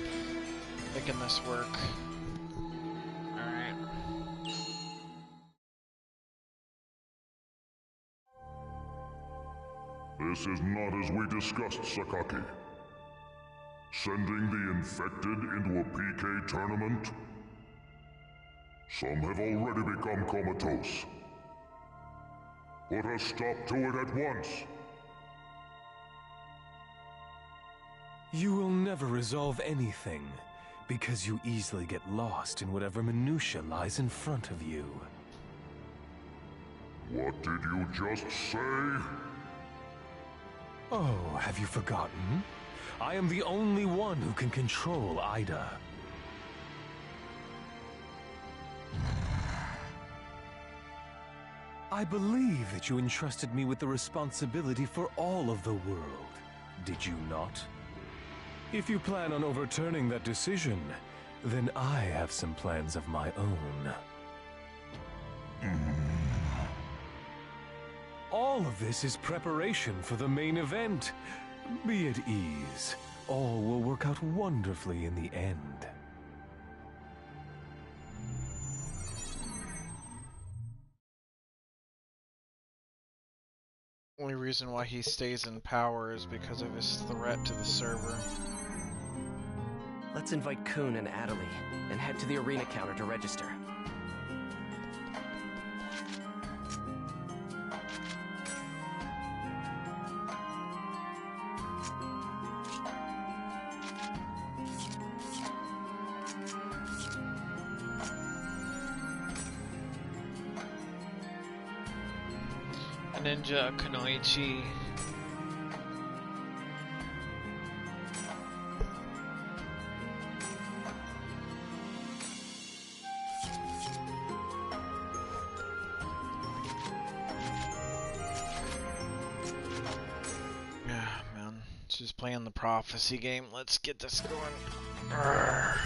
making this work. Alright. This is not as we discussed, Sakaki. Sending the infected into a PK tournament? Some have already become comatose. Put a stop to it at once. You will never resolve anything, because you easily get lost in whatever minutia lies in front of you. What did you just say? Oh, have you forgotten? I am the only one who can control Ida. I believe that you entrusted me with the responsibility for all of the world, did you not? If you plan on overturning that decision, then I have some plans of my own. All of this is preparation for the main event. Be at ease. All will work out wonderfully in the end. Only reason why he stays in power is because of his threat to the server. Let's invite Kuhn and Adelie, and head to the arena counter to register. Ninja Kunoichi. Yeah, man. Just playing the prophecy game. Let's get this going. Urgh.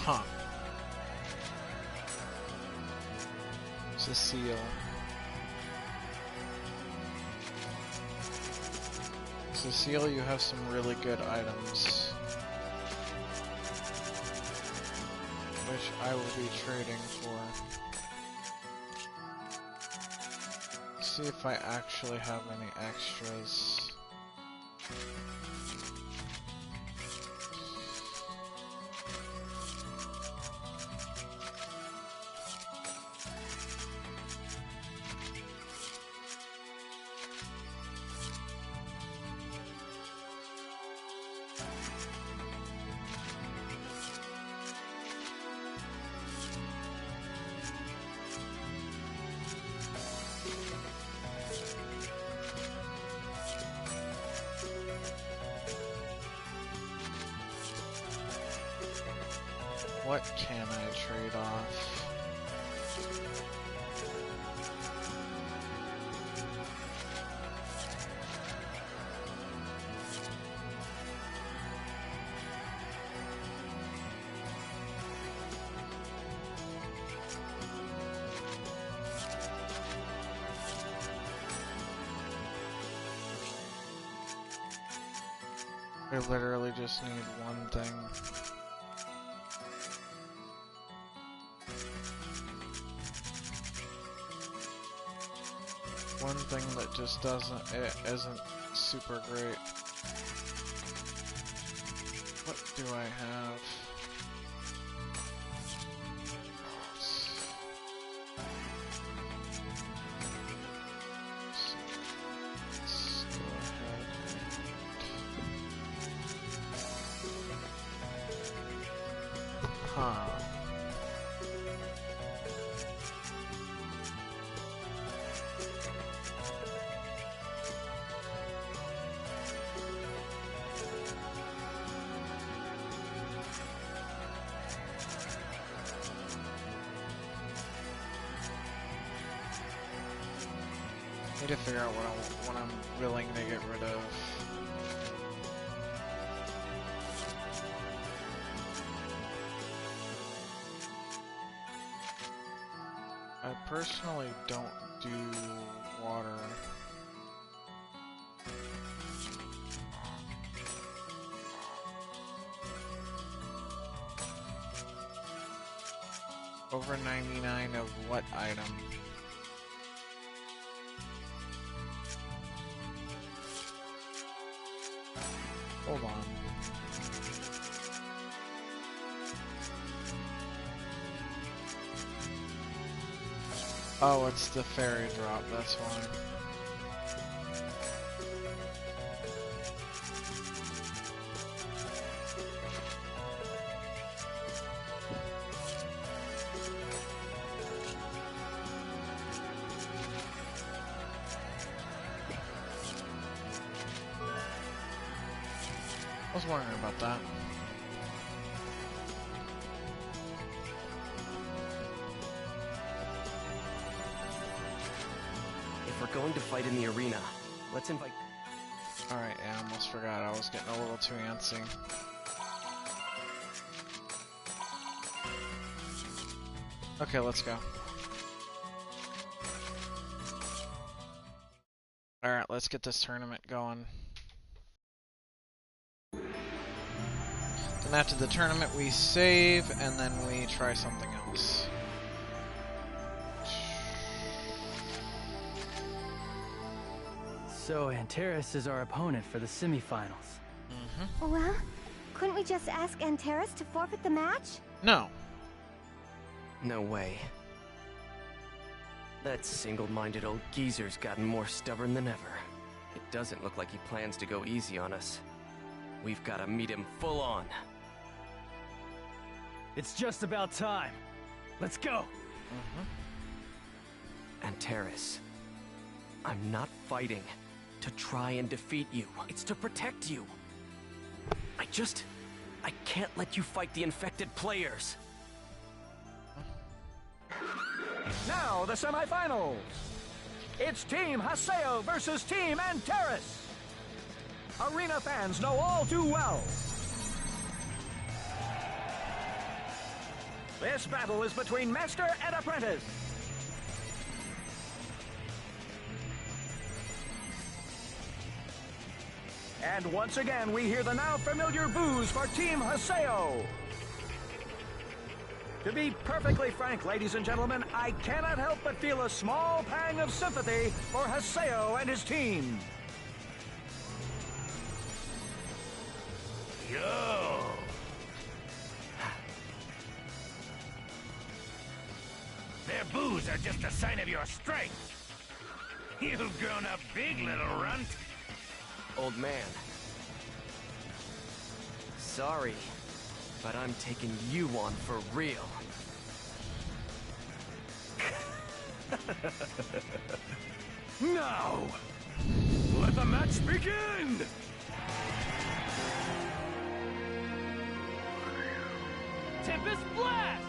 Huh. Cecile. Cecile, you have some really good items, which I will be trading for. Let's see if I actually have any extras. What can I trade off? I literally just need one thing. One thing that just isn't super great. What do I have? Let's go ahead. Huh. Need to figure out what I'm willing to get rid of. I personally don't do water. Over 99 of what item? Hold on. Oh, it's the fairy drop, that's why. I was wondering about that. If we're going to fight in the arena, let's invite... Alright, yeah, I almost forgot. I was getting a little too antsy. Okay, let's go. Alright, let's get this tournament going. Then after the tournament we save, and then we try something else. So Antares is our opponent for the semifinals. Mm-hmm. Well, couldn't we just ask Antares to forfeit the match? No. No way. That single-minded old geezer's gotten more stubborn than ever. It doesn't look like he plans to go easy on us. We've got to meet him full on. It's just about time. Let's go. Antares, I'm not fighting to try and defeat you. It's to protect you. I can't let you fight the infected players. Now the semifinals. It's Team Haseo versus Team Antares. Arena fans know all too well. This battle is between master and apprentice. And once again, we hear the now familiar boos for Team Haseo. To be perfectly frank, ladies and gentlemen, I cannot help but feel a small pang of sympathy for Haseo and his team. Yo! Their boos are just a sign of your strength. You've grown up big, little runt. Old man. Sorry, but I'm taking you on for real. Now, let the match begin! Tempest Blast!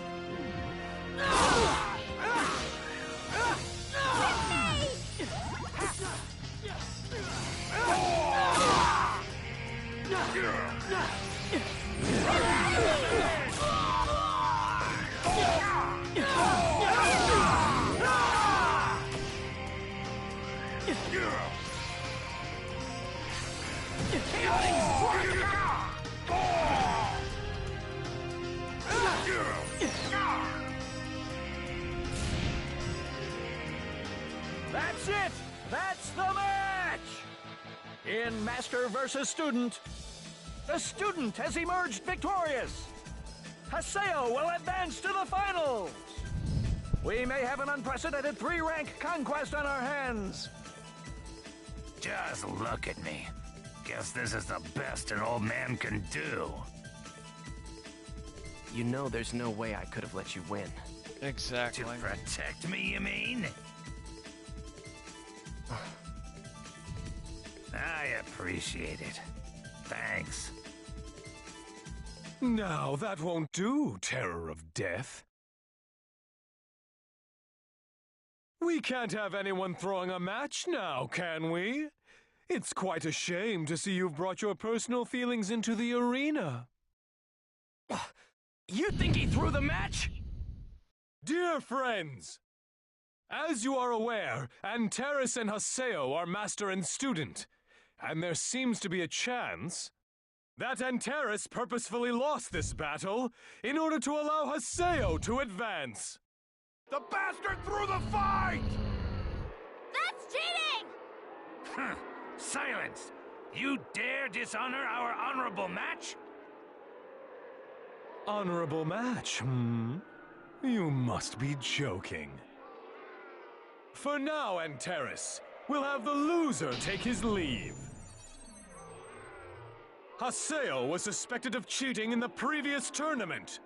That's it! That's the match! In Master vs. Student, the student has emerged victorious. Haseo will advance to the finals. We may have an unprecedented 3-rank conquest on our hands. Just look at me. Guess this is the best an old man can do. You know there's no way I could have let you win. Exactly. To protect me, you mean? I appreciate it. Thanks. Now, that won't do, Terror of Death. We can't have anyone throwing a match now, can we? It's quite a shame to see you've brought your personal feelings into the arena. You think he threw the match? Dear friends, as you are aware, Antares and Haseo are master and student, and there seems to be a chance that Antares purposefully lost this battle in order to allow Haseo to advance. The bastard threw the fight! That's cheating! Silence! You dare dishonor our honorable match? Honorable match, hmm? You must be joking. For now, Antares, we'll have the loser take his leave. Haseo was suspected of cheating in the previous tournament.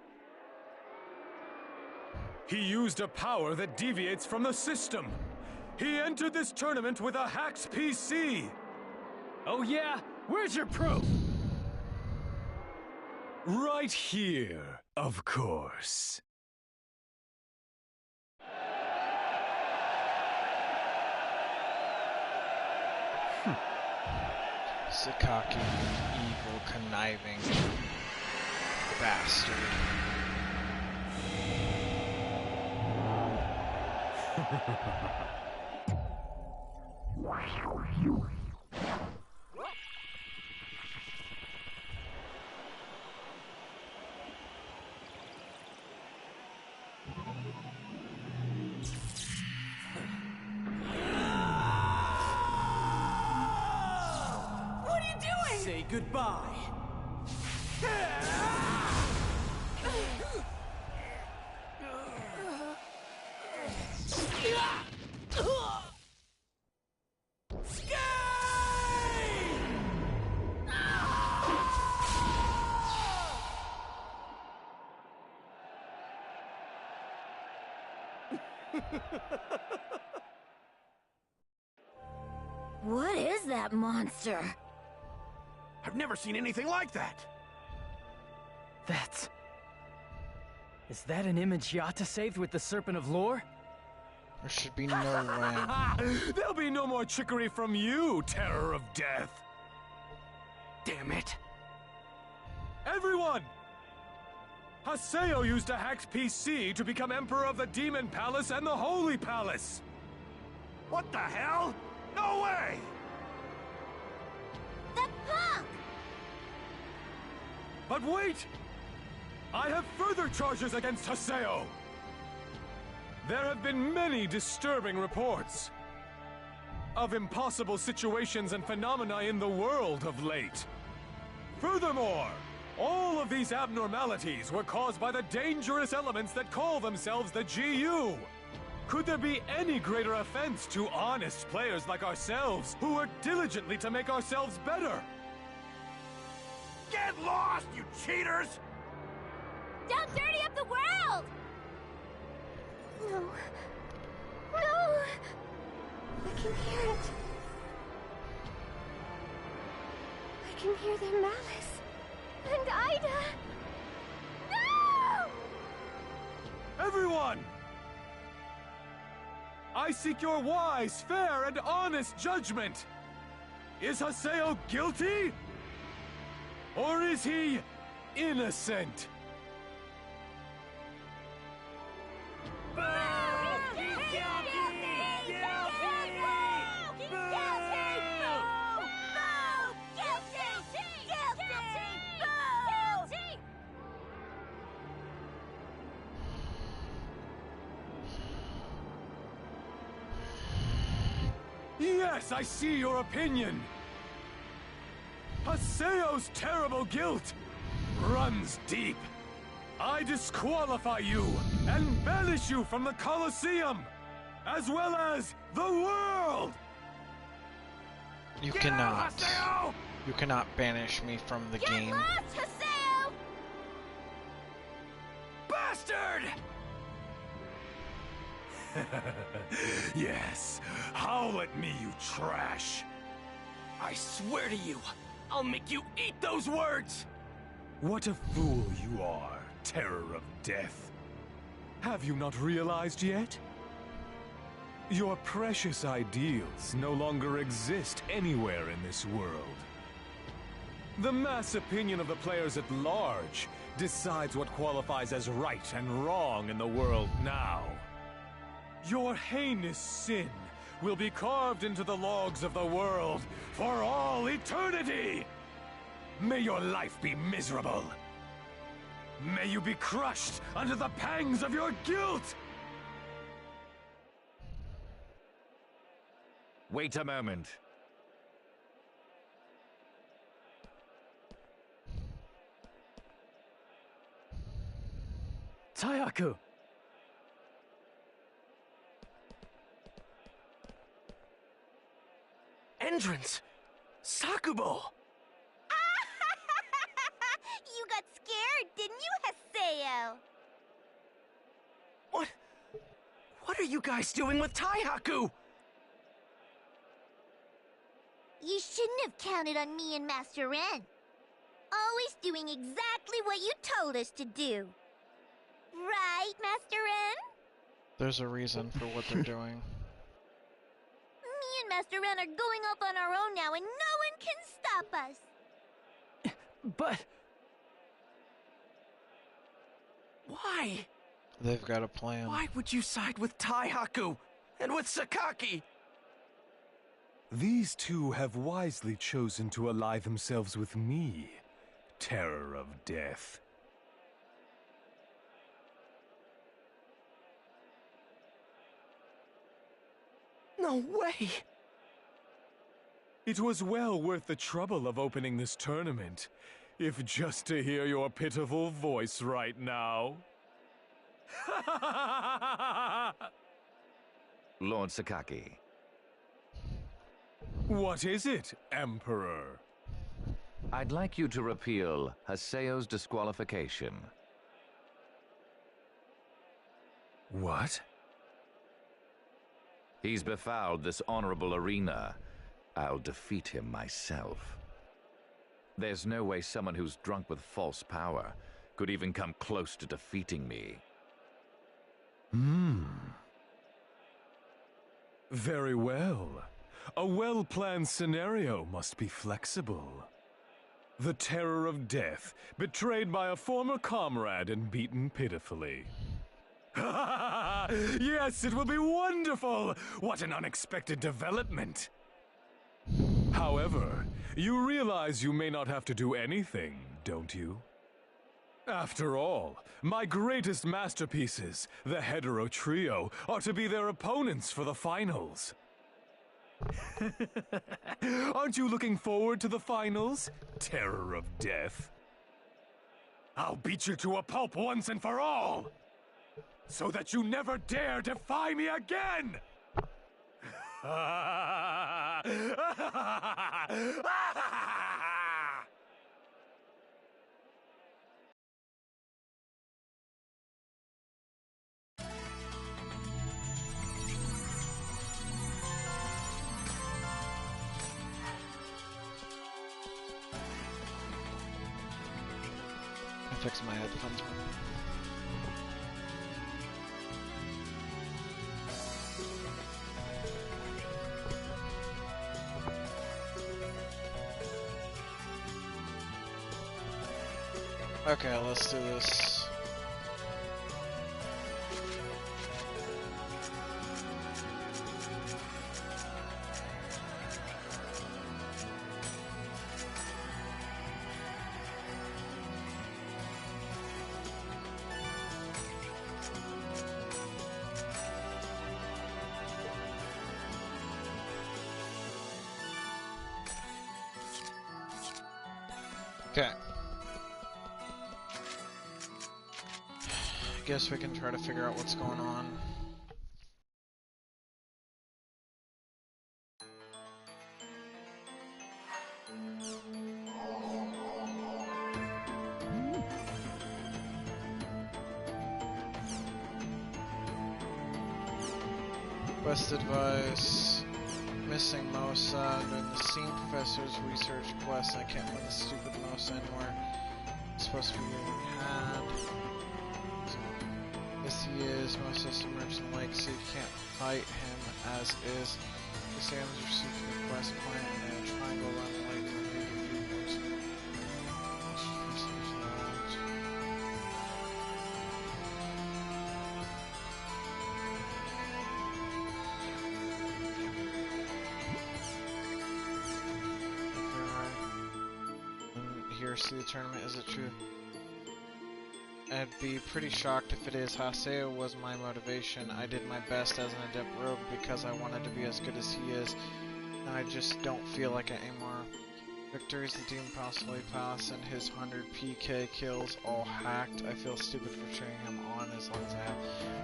He used a power that deviates from the system. He entered this tournament with a hacked PC. Oh yeah? Where's your proof? Right here, of course. Sakaki, evil, conniving bastard. What are you doing? Say goodbye. What is that monster? I've never seen anything like that. Is that an image Yatta saved with the Serpent of Lore? There should be no way. There'll be no more trickery from you, Terror of Death. Damn it. Everyone! Haseo used a hacked PC to become Emperor of the Demon Palace and the Holy Palace. What the hell? No way! The punk! But wait! I have further charges against Haseo! There have been many disturbing reports of impossible situations and phenomena in the world of late. Furthermore, all of these abnormalities were caused by the dangerous elements that call themselves the GU. Could there be any greater offense to honest players like ourselves who work diligently to make ourselves better? Get lost, you cheaters! Don't dirty up the world! No. No! I can hear it. I can hear their malice. And Ida! No! everyone! I seek your wise, fair, and honest judgment. Is Haseo guilty? Or is he innocent? Yes, I see your opinion. Haseo's terrible guilt runs deep. I disqualify you and banish you from the Colosseum, as well as the world! You Get cannot. out, Haseo! You cannot banish me from the game. Lost, Haseo! Bastard! Yes, howl at me, you trash! I swear to you, I'll make you eat those words! What a fool you are, terror of death. Have you not realized yet? Your precious ideals no longer exist anywhere in this world. The mass opinion of the players at large decides what qualifies as right and wrong in the world now. Your heinous sin will be carved into the logs of the world for all eternity! May your life be miserable! May you be crushed under the pangs of your guilt! Wait a moment. Tayaku! Entrance! Sakubo! You got scared, didn't you, Haseo? What are you guys doing with Taihaku? You shouldn't have counted on me and Master Ren. Always doing exactly what you told us to do. Right, Master Ren? There's a reason for what they're doing. Me and Master Ren are going off on our own now, and no one can stop us. But... Why? They've got a plan. Why would you side with Taihaku and with Sakaki? These two have wisely chosen to ally themselves with me, terror of death. No way! It was well worth the trouble of opening this tournament, if just to hear your pitiful voice right now. Lord Sakaki. What is it, Emperor? I'd like you to repeal Haseo's disqualification. What? He's befouled this honorable arena. I'll defeat him myself. There's no way someone who's drunk with false power could even come close to defeating me. Very well. A well-planned scenario must be flexible. The terror of death, betrayed by a former comrade and beaten pitifully. Yes, it will be wonderful! What an unexpected development! However, you realize you may not have to do anything, don't you? After all, my greatest masterpieces, the Hetero Trio, are to be their opponents for the finals. Aren't you looking forward to the finals, terror of death? I'll beat you to a pulp once and for all, so that you never dare defy me again! I fixed my headphones. Okay, let's do this. Okay. Guess we can try to figure out what's going on. Quest advice. Missing Mosa. Doing the Scene Professor's research quest. I can't find the stupid Mosa anywhere. It's supposed to be getting had. Yes, he is. Mosa submerged in the lake, so you can't fight him as is. The Sam's received the quest point and a triangle around the lake where maybe viewports. Here, see the tournament, is it true? I'd be pretty shocked if it is. Haseo was my motivation. I did my best as an adept rogue because I wanted to be as good as he is. And I just don't feel like it anymore. Victor's the Demon Possibly Pass and his 100 PK kills all hacked. I feel stupid for cheering him on as long as I have.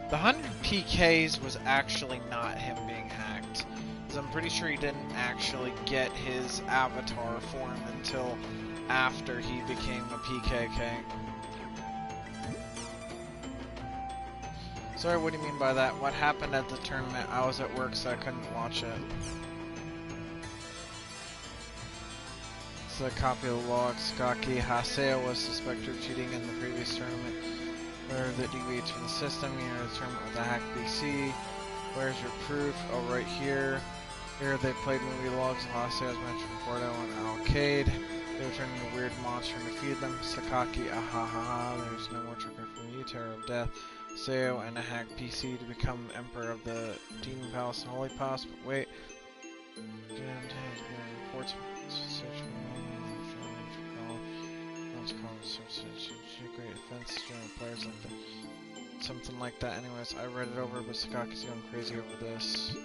The 100 PKs was actually not him being hacked. Because I'm pretty sure he didn't actually get his avatar form until after he became a PKK. Sorry, what do you mean by that? What happened at the tournament? I was at work, so I couldn't watch it. It's a copy of the log. Sakaki Haseo was suspected of cheating in the previous tournament. Where that deviates from the system. You know, the tournament with a hacked PC. Where's your proof? Oh, right here. Here they played movie logs of Haseo as mentioned before that one. Arcade. They were turning into a weird monster and defeated them. Sakaki, ahahaha. There's no more trigger from you. Terror of death. Seo and a hacked PC to become Emperor of the Demon Palace and Holy Palace, but wait. Reports great offense general players like that. Something like that. Anyways, I read it over, but Sakaki's going crazy over this.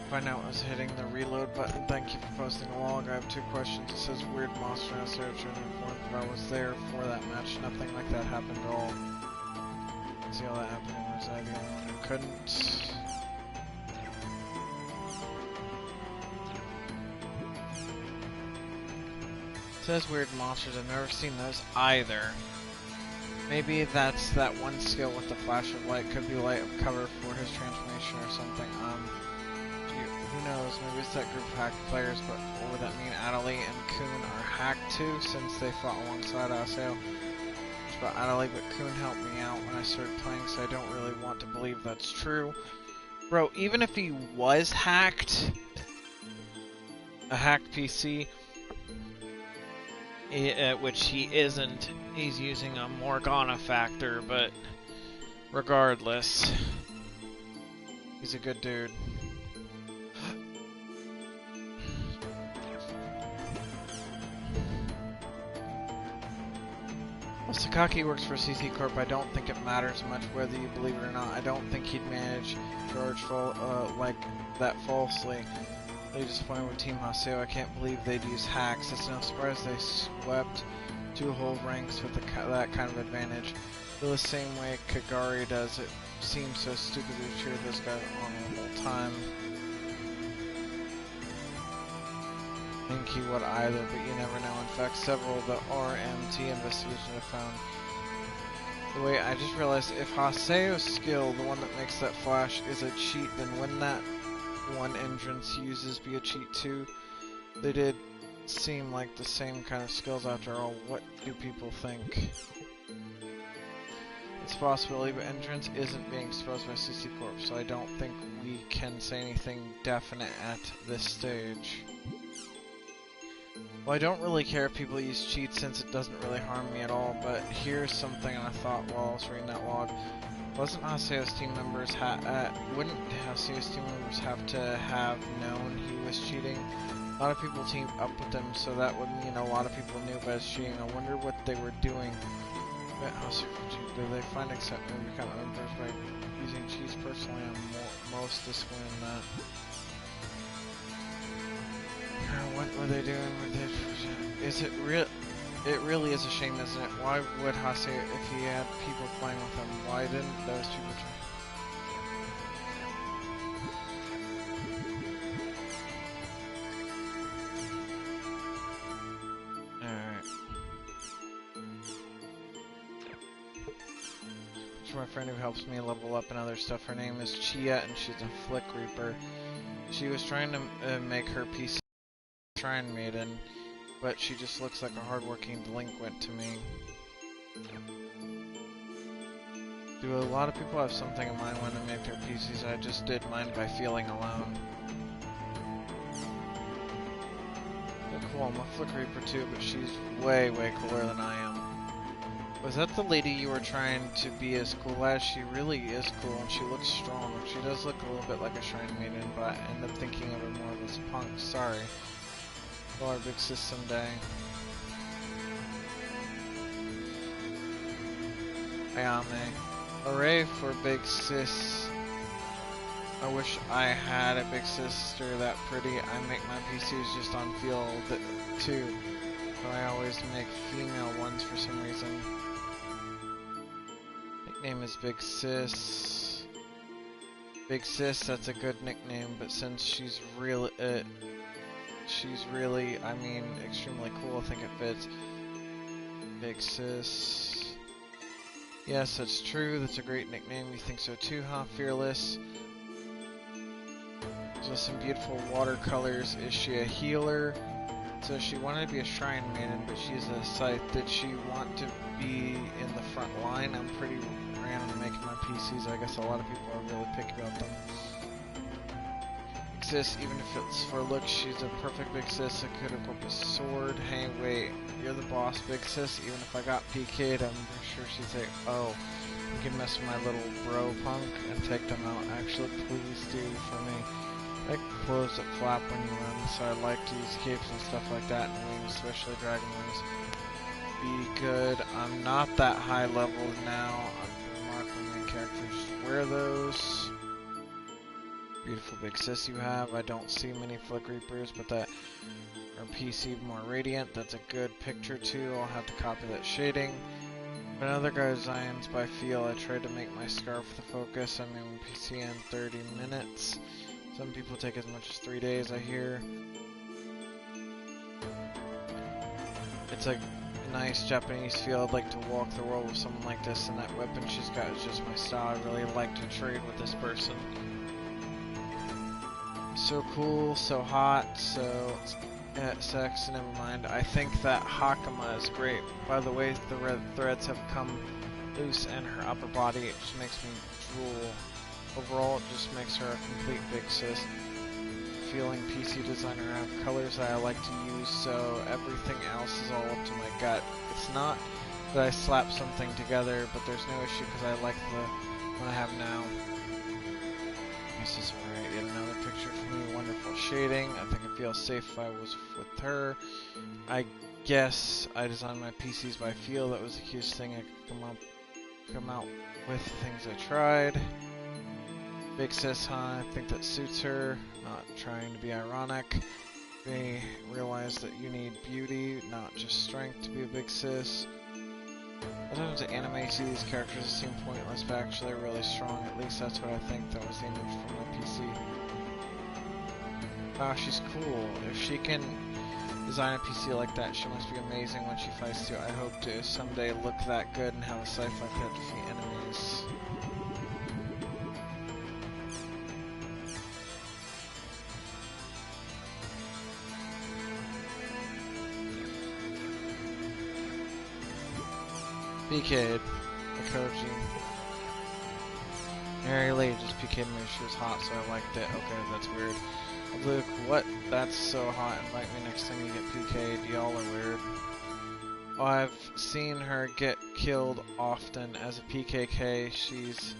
Find out what's hitting the reload button. Thank you for posting a log. I have 2 questions. It says weird monster and search and informed that I was there for that match. Nothing like that happened at all. See how that happened, or was I the only one who couldn't? It says weird monsters. I've never seen those either. Maybe that's that one skill with the flash of light. Could be light of cover for his transformation or something. Who knows? Maybe it's that group of hacked players, but what would that mean? Adali and Kun are hacked too, since they fought alongside Haseo. About Adali, but Kun helped me out when I started playing, so I don't really want to believe that's true. Bro, even if he was hacked, a hacked PC, which he isn't, he's using a Morgana factor, but regardless, he's a good dude. Sakaki works for CC Corp. I don't think it matters much whether you believe it or not. I don't think he'd manage George like that falsely. They disappointed with Team Haseo. I can't believe they'd use hacks. It's no surprise they swept 2 whole ranks with that kind of advantage. Feel the same way Kagari does. It seems so stupid to cheer this guy on the whole time. I think he would either, but you never know. In fact, several of the RMT investigations have found. Wait, I just realized if Haseo's skill, the one that makes that flash, is a cheat, then wouldn't that one entrance uses be a cheat too? They did seem like the same kind of skills after all. What do people think? It's a possibility, but entrance isn't being exposed by CC Corp, so I don't think we can say anything definite at this stage. Well, I don't really care if people use cheats since it doesn't really harm me at all, but here's something I thought while I was reading that log. Wouldn't Haseo's team members have to have known he was cheating? A lot of people teamed up with him, so that would mean a lot of people knew about his cheating. I wonder what they were doing. Did they find acceptance and become members by using cheats? Personally, I'm most disappointed in that. What were they doing with it? Is it real? It really is a shame, isn't it? Why would Haseo, if he had people playing with him, why didn't those people try? Alright. My friend who helps me level up and other stuff. Her name is Chia, and she's a Flick Reaper. She was trying to make her PC Shrine Maiden, but she just looks like a hardworking delinquent to me. Do a lot of people have something in mind when they make their PCs? I just did mine by feeling alone. Oh, cool, I'm a Flick Reaper too, but she's way, way cooler than I am. Was that the lady you were trying to be as cool as? She really is cool, and she looks strong. She does look a little bit like a Shrine Maiden, but I end up thinking of her more as a punk. Sorry. Well, our big sis someday. Ayame. Hooray for big sis. I wish I had a big sister that pretty. I make my PCs just on feel too. So I always make female ones for some reason. Nickname is Big Sis. Big Sis, that's a good nickname, but since she's really, I mean, extremely cool, I think it fits. Big Sis. Yes, that's true, that's a great nickname. You think so too, huh? Fearless. So some beautiful watercolors. Is she a healer? So she wanted to be a Shrine Maiden, but she's a Scythe. Did she want to be in the front line? I'm pretty random making my PCs. I guess a lot of people are really picky about them. Big Sis, even if it's for looks, she's a perfect Big Sis. I could have up a sword. Hey, wait, you're the boss, Big Sis. Even if I got PK'd, I'm sure she'd say, oh, you can mess with my little bro punk and take them out. Actually, please do for me. I close up flap when you run, so I like to use capes and stuff like that, and wings, especially dragon wings. Be good. I'm not that high level now. I'm remarkable main characters. Wear those. Beautiful Big Sis you have. I don't see many Flick Reapers, but that are PC more radiant. That's a good picture too. I'll have to copy that shading. Another guy designs by feel. I tried to make my scarf the focus. I mean PC in 30 minutes. Some people take as much as 3 days, I hear. It's a nice Japanese feel. I'd like to walk the world with someone like this, and that weapon she's got is just my style. I really like to trade with this person. So cool, so hot, so sex, never mind. I think that Hakama is great. By the way, the red threads have come loose in her upper body. It just makes me drool. Overall, it just makes her a complete Big Sis. Feeling PC designer, I have colors that I like to use, so everything else is all up to my gut. It's not that I slap something together, but there's no issue because I like the one I have now. This is alright. Yet another picture for me. Wonderful shading. I think I feel safe if I was with her. I guess I designed my PCs by feel. That was the cutest thing I could come out with. Things I tried. Big Sis, huh? I think that suits her. Not trying to be ironic. They realize that you need beauty, not just strength to be a Big Sis. Sometimes in anime, see these characters seem pointless, but actually really strong. At least that's what I think. That was the image from my PC. Wow, she's cool. If she can design a PC like that, she must be amazing when she fights too. I hope to someday look that good and have a scythe like that to defeat enemies. PK'd. Recode. Mary Lee just PK'd me. She was hot, so I liked it. Okay, that's weird. Luke, what That's so hot. Invite me next time you get PK'd. Y'all are weird. Oh, I've seen her get killed often as a PKK. She's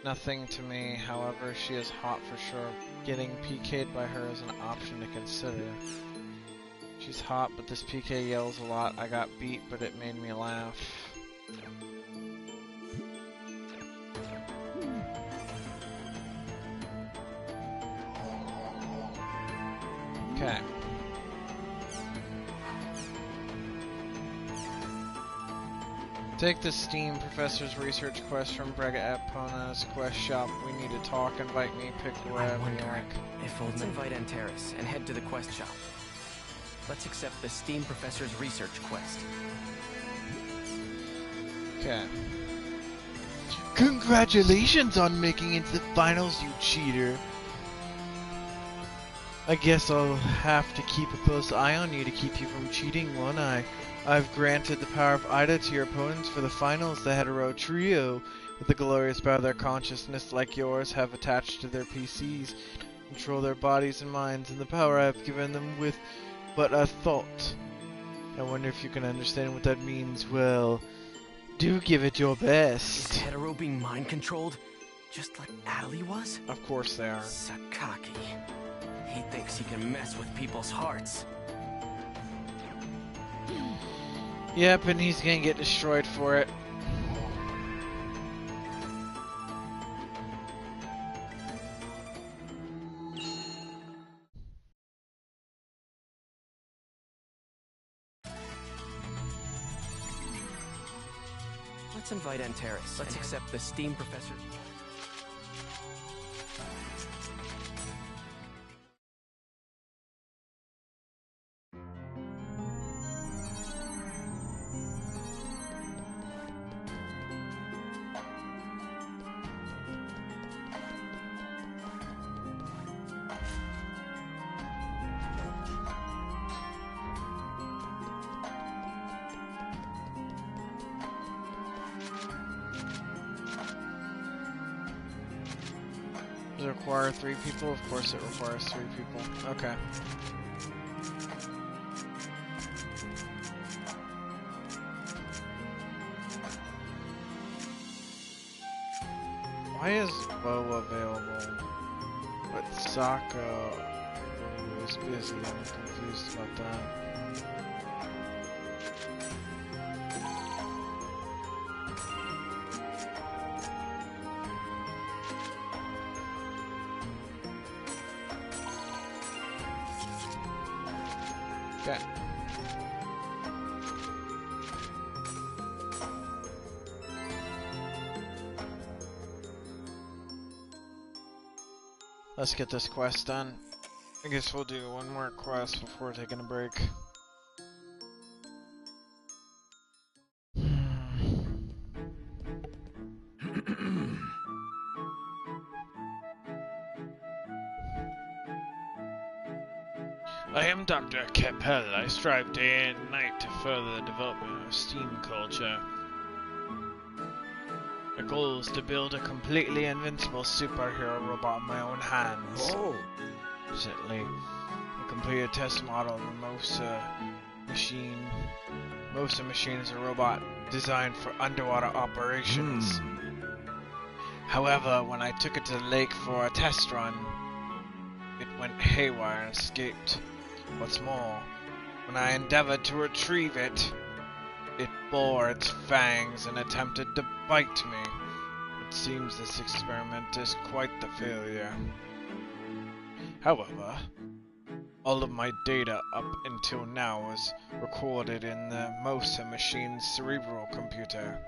nothing to me. However, she is hot for sure. Getting PK'd by her is an option to consider. She's hot, but this PK yells a lot. I got beat, but it made me laugh. Okay. Take the Steam Professor's Research Quest from Brega Epona's Quest Shop. We need to talk. Invite me. Pick wherever you like. Let's invite Antares and head to the Quest Shop. Let's accept the Steam Professor's Research Quest. Okay. Congratulations on making it to the finals, you cheater. I guess I'll have to keep a close eye on you to keep you from cheating, won't I? I've granted the power of Ida to your opponents for the finals. The Hetero trio, with the glorious power of their consciousness like yours, have attached to their PCs, control their bodies and minds, and the power I have given them with but a thought. I wonder if you can understand what that means. Well, do give it your best. Is Hetero being mind-controlled, just like Adley was? Of course they are. Sakaki. He thinks he can mess with people's hearts. Yep, and he's gonna get destroyed for it. Let's invite Antares. Let's accept the Steam Professor. Does it require 3 people? Of course it requires 3 people. Okay. Why is Bo available, but Sako is busy? I'm confused about that. Okay. Let's get this quest done. I guess we'll do one more quest before taking a break. I am Dr. Keppel. I strive day and night to further the development of STEAM culture. My goal is to build a completely invincible superhero robot in my own hands. Oh! Recently, I completed a test model of the MOSA machine. MOSA machine is a robot designed for underwater operations. However, when I took it to the lake for a test run, it went haywire and escaped. What's more, when I endeavored to retrieve it, it bore its fangs and attempted to bite me. It seems this experiment is quite the failure. However, all of my data up until now was recorded in the MOSA machine's cerebral computer.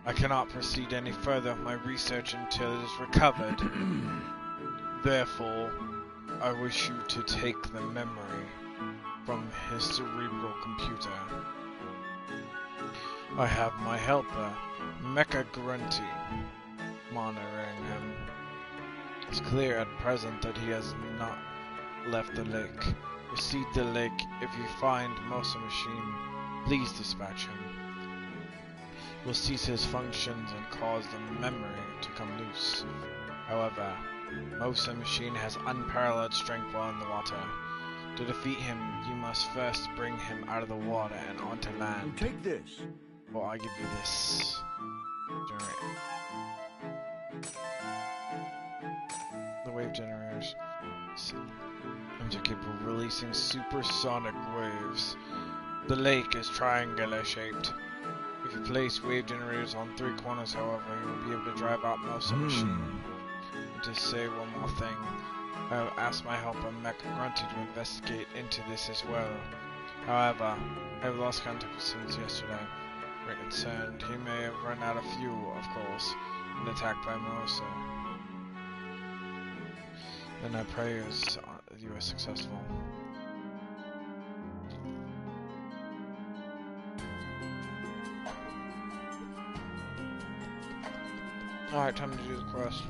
I cannot proceed any further with my research until it is recovered. Therefore, I wish you to take the memory from his cerebral computer. I have my helper, Mecha Grunty, monitoring him. It's clear at present that he has not left the lake. Proceed to the lake. If you find MOSA machine, please dispatch him. Will cease his functions and cause the memory to come loose. However, Mosa machine has unparalleled strength while in the water. To defeat him, you must first bring him out of the water and onto land. Take this. Well, I'll give you this. The wave generators. Are capable of releasing supersonic waves. The lake is triangular shaped. If you place wave generators on 3 corners, however, you will be able to drive out Mosa machine. And to say one more thing, I have asked my helper Mech Grunty to investigate into this as well. However, I have lost contact with him since yesterday. We're concerned he may have run out of fuel, of course, and attacked by Mosa. Then I pray you are successful. Alright, time to do the quest.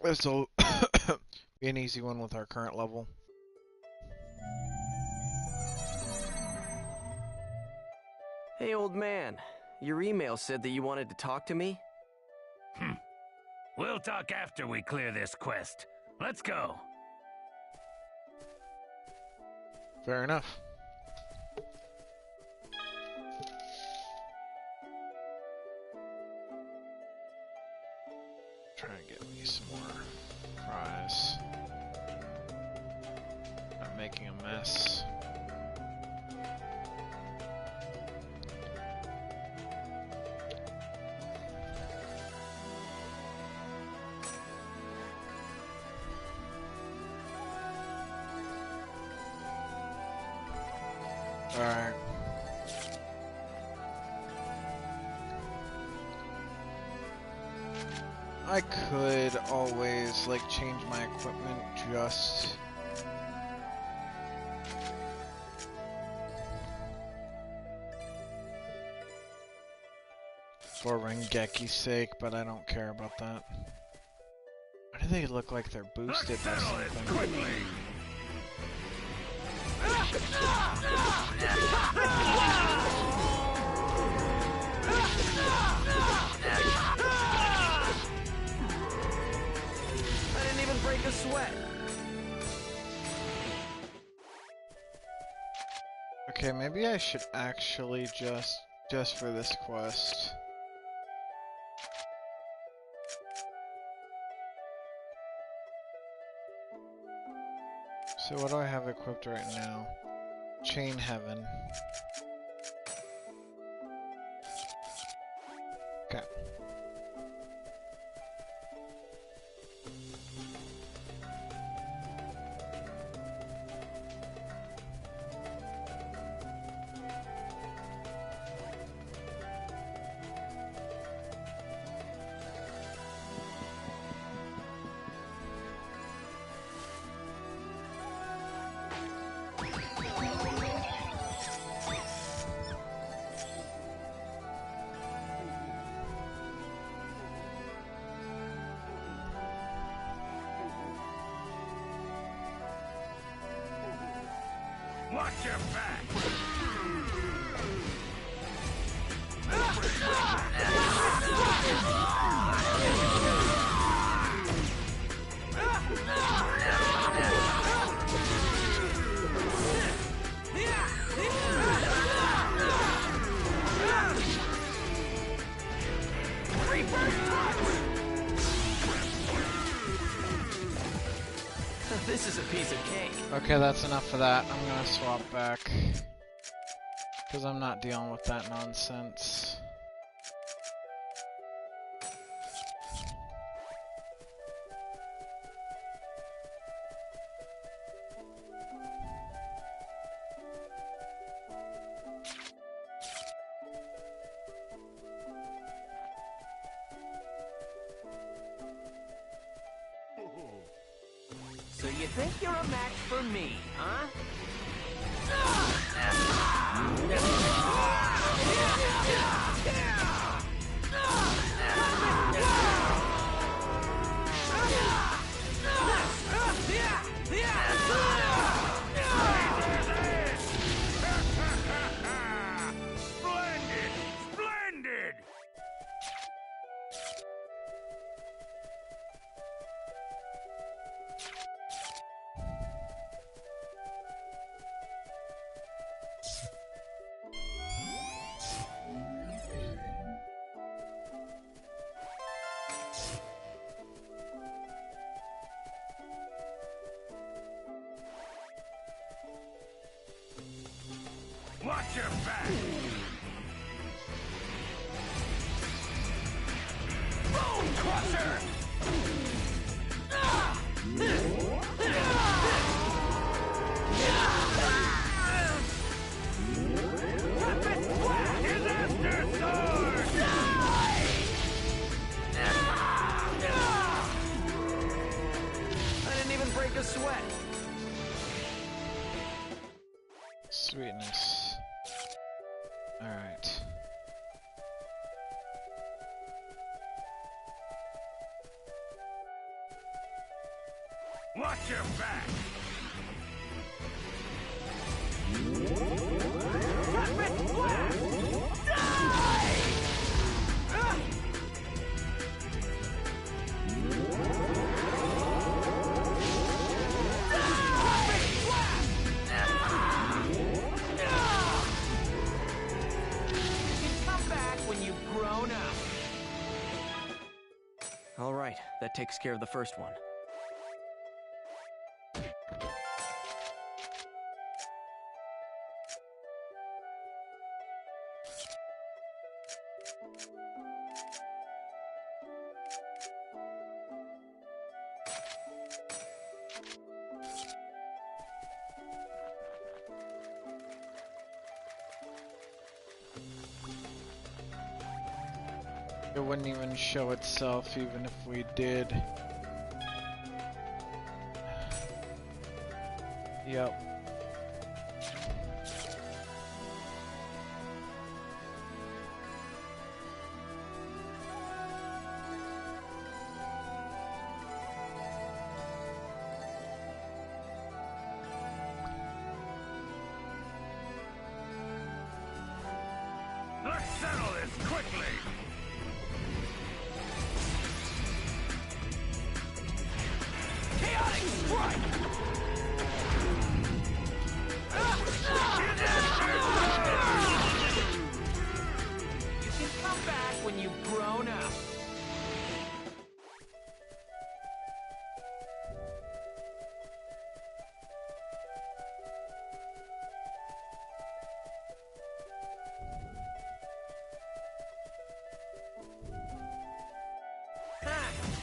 This'll be an easy one with our current level. Hey, old man. Your email said that you wanted to talk to me? We'll talk after we clear this quest. Let's go. Fair enough. Try and get me some more fries. Not making a mess. Alright. I could always, like, change my equipment just... for Rengeki's sake, but I don't care about that. Why do they look like they're boosted by something? I didn't even break a sweat. Okay, maybe I should actually just for this quest. So what do I have equipped right now? Chain Heaven. Okay. Watch your back! This is a piece of cake. Okay, that's enough for that. I'm gonna swap back. Because I'm not dealing with that nonsense. So you think you're a match for me, huh? Alright. Watch your back! Come back when you've grown up. All right, that takes care of the first one. It wouldn't even show itself even if we did. Yep. Let's settle this quickly! Chaotic strike! You can come back when you've grown up.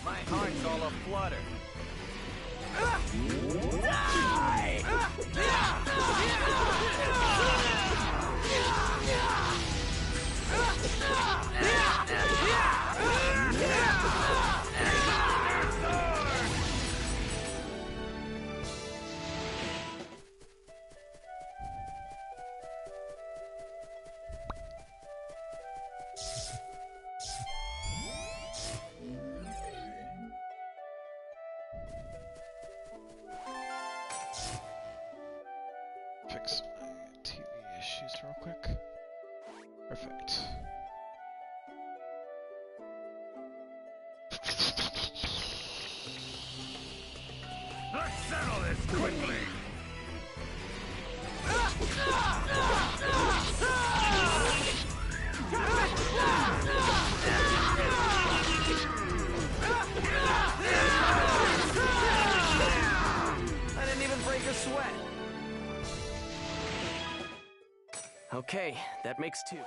My heart's all aflutter. Fix my TV issues real quick. Perfect. Let's settle this quickly! I didn't even break a sweat. Okay, that makes two.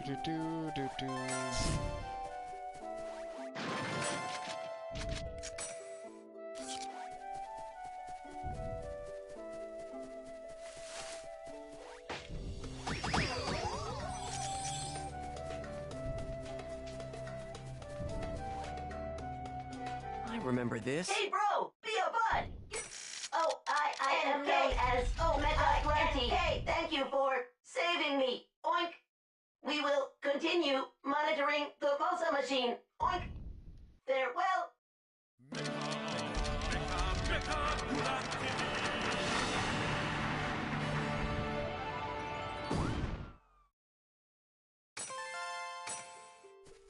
Do do do do do. I remember this. Hey, bro, be a bud. Oh, I am known as Omega-20. Hey, thank you for saving me. Oink. We will continue monitoring the Mosa machine. Oink. Farewell.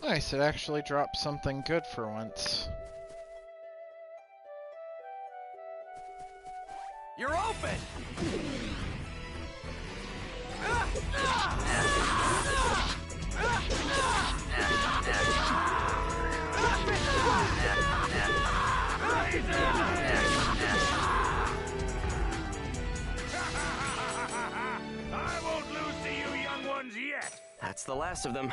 Nice, it actually dropped something good for once. You're open! I won't lose to you young ones yet! That's the last of them.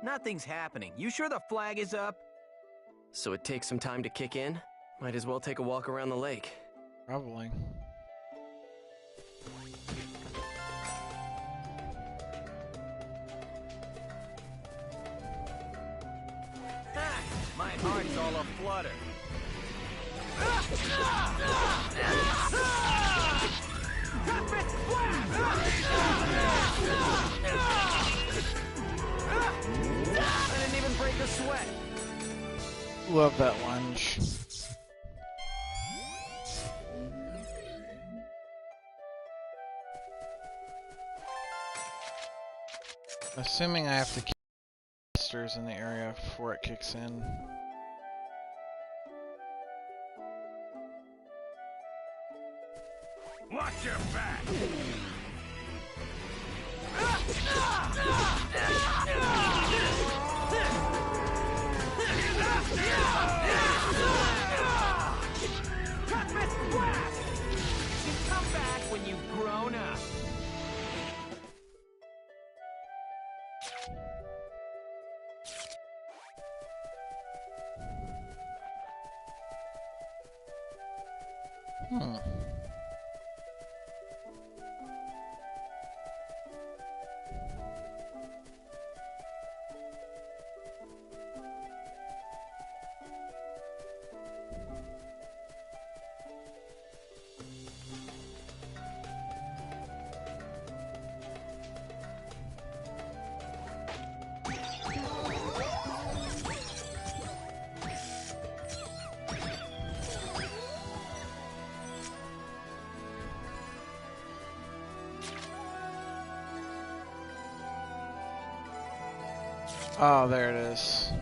Nothing's happening. You sure the flag is up? So it takes some time to kick in? Might as well take a walk around the lake. Probably. My heart's all aflutter. I didn't even break a sweat. Love that lunge. Assuming I have to keep monsters in the area before it kicks in. Watch your back! You come back when you've grown up. Oh, there it is.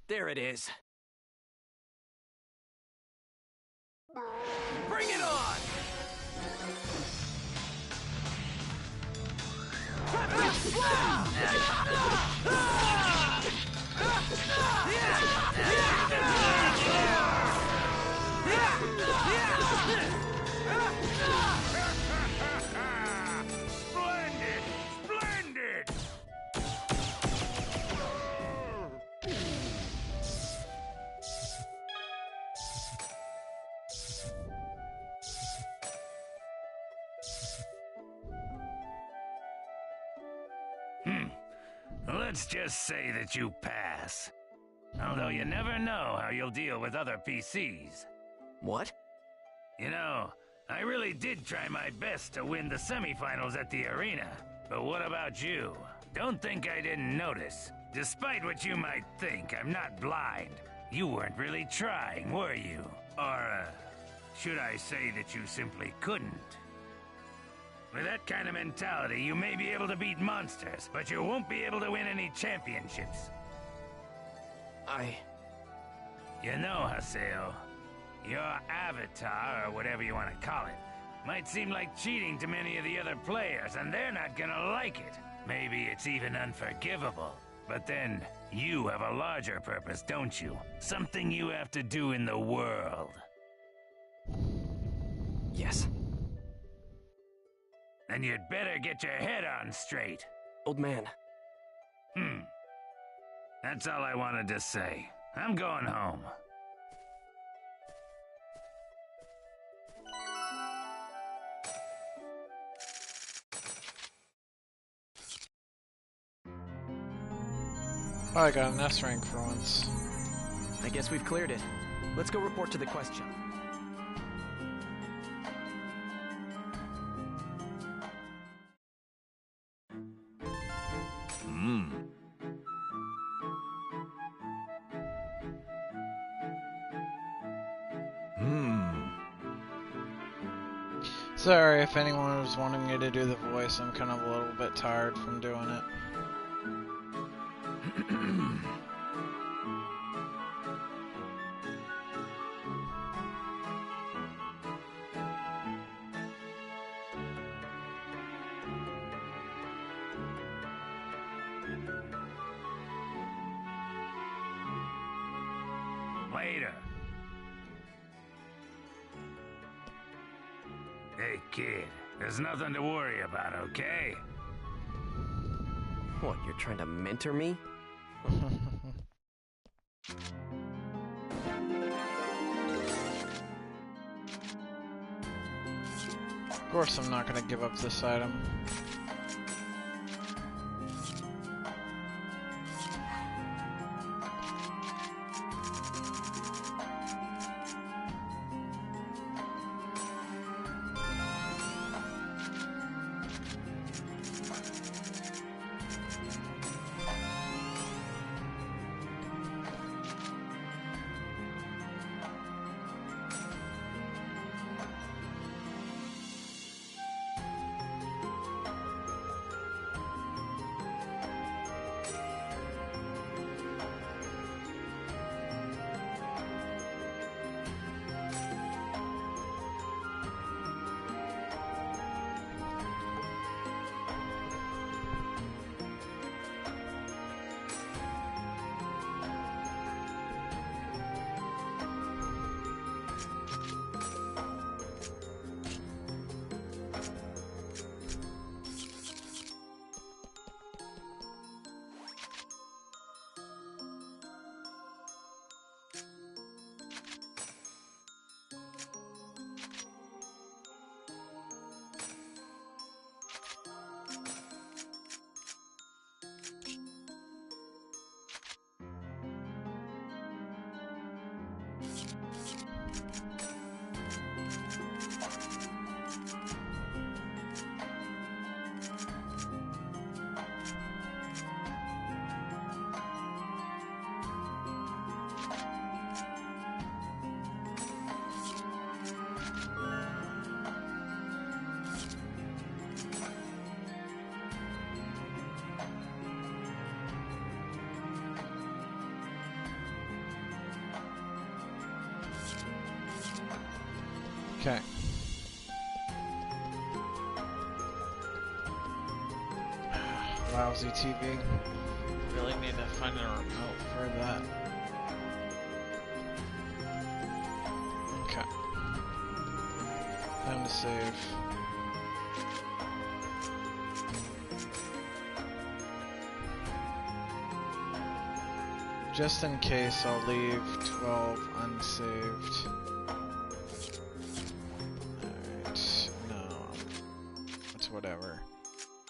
There it is. Bring it on! Splendid! Splendid! Let's just say that you pass. Although you never know how you'll deal with other PCs. What? You know, I really did try my best to win the semifinals at the arena. But what about you? Don't think I didn't notice. Despite what you might think, I'm not blind. You weren't really trying, were you? Or, should I say that you simply couldn't? With that kind of mentality, you may be able to beat monsters, but you won't be able to win any championships. You know, Haseo, your avatar, or whatever you want to call it, might seem like cheating to many of the other players, and they're not gonna like it. Maybe it's even unforgivable. But then, you have a larger purpose, don't you? Something you have to do in the world. Yes. Then you'd better get your head on straight. Old man. That's all I wanted to say. I'm going home. Oh, I got an S rank for once. I guess we've cleared it. Let's go report to the quest shop. Sorry if anyone was wanting me to do the voice, I'm kind of a little bit tired from doing it. Later. Hey, kid. There's nothing to worry about, okay? What, you're trying to mentor me? Of course I'm not going to give up this item. Okay. Lousy TV. Really need to find a remote for that. Okay. Time to save. Just in case, I'll leave 12 unsaved. Whatever.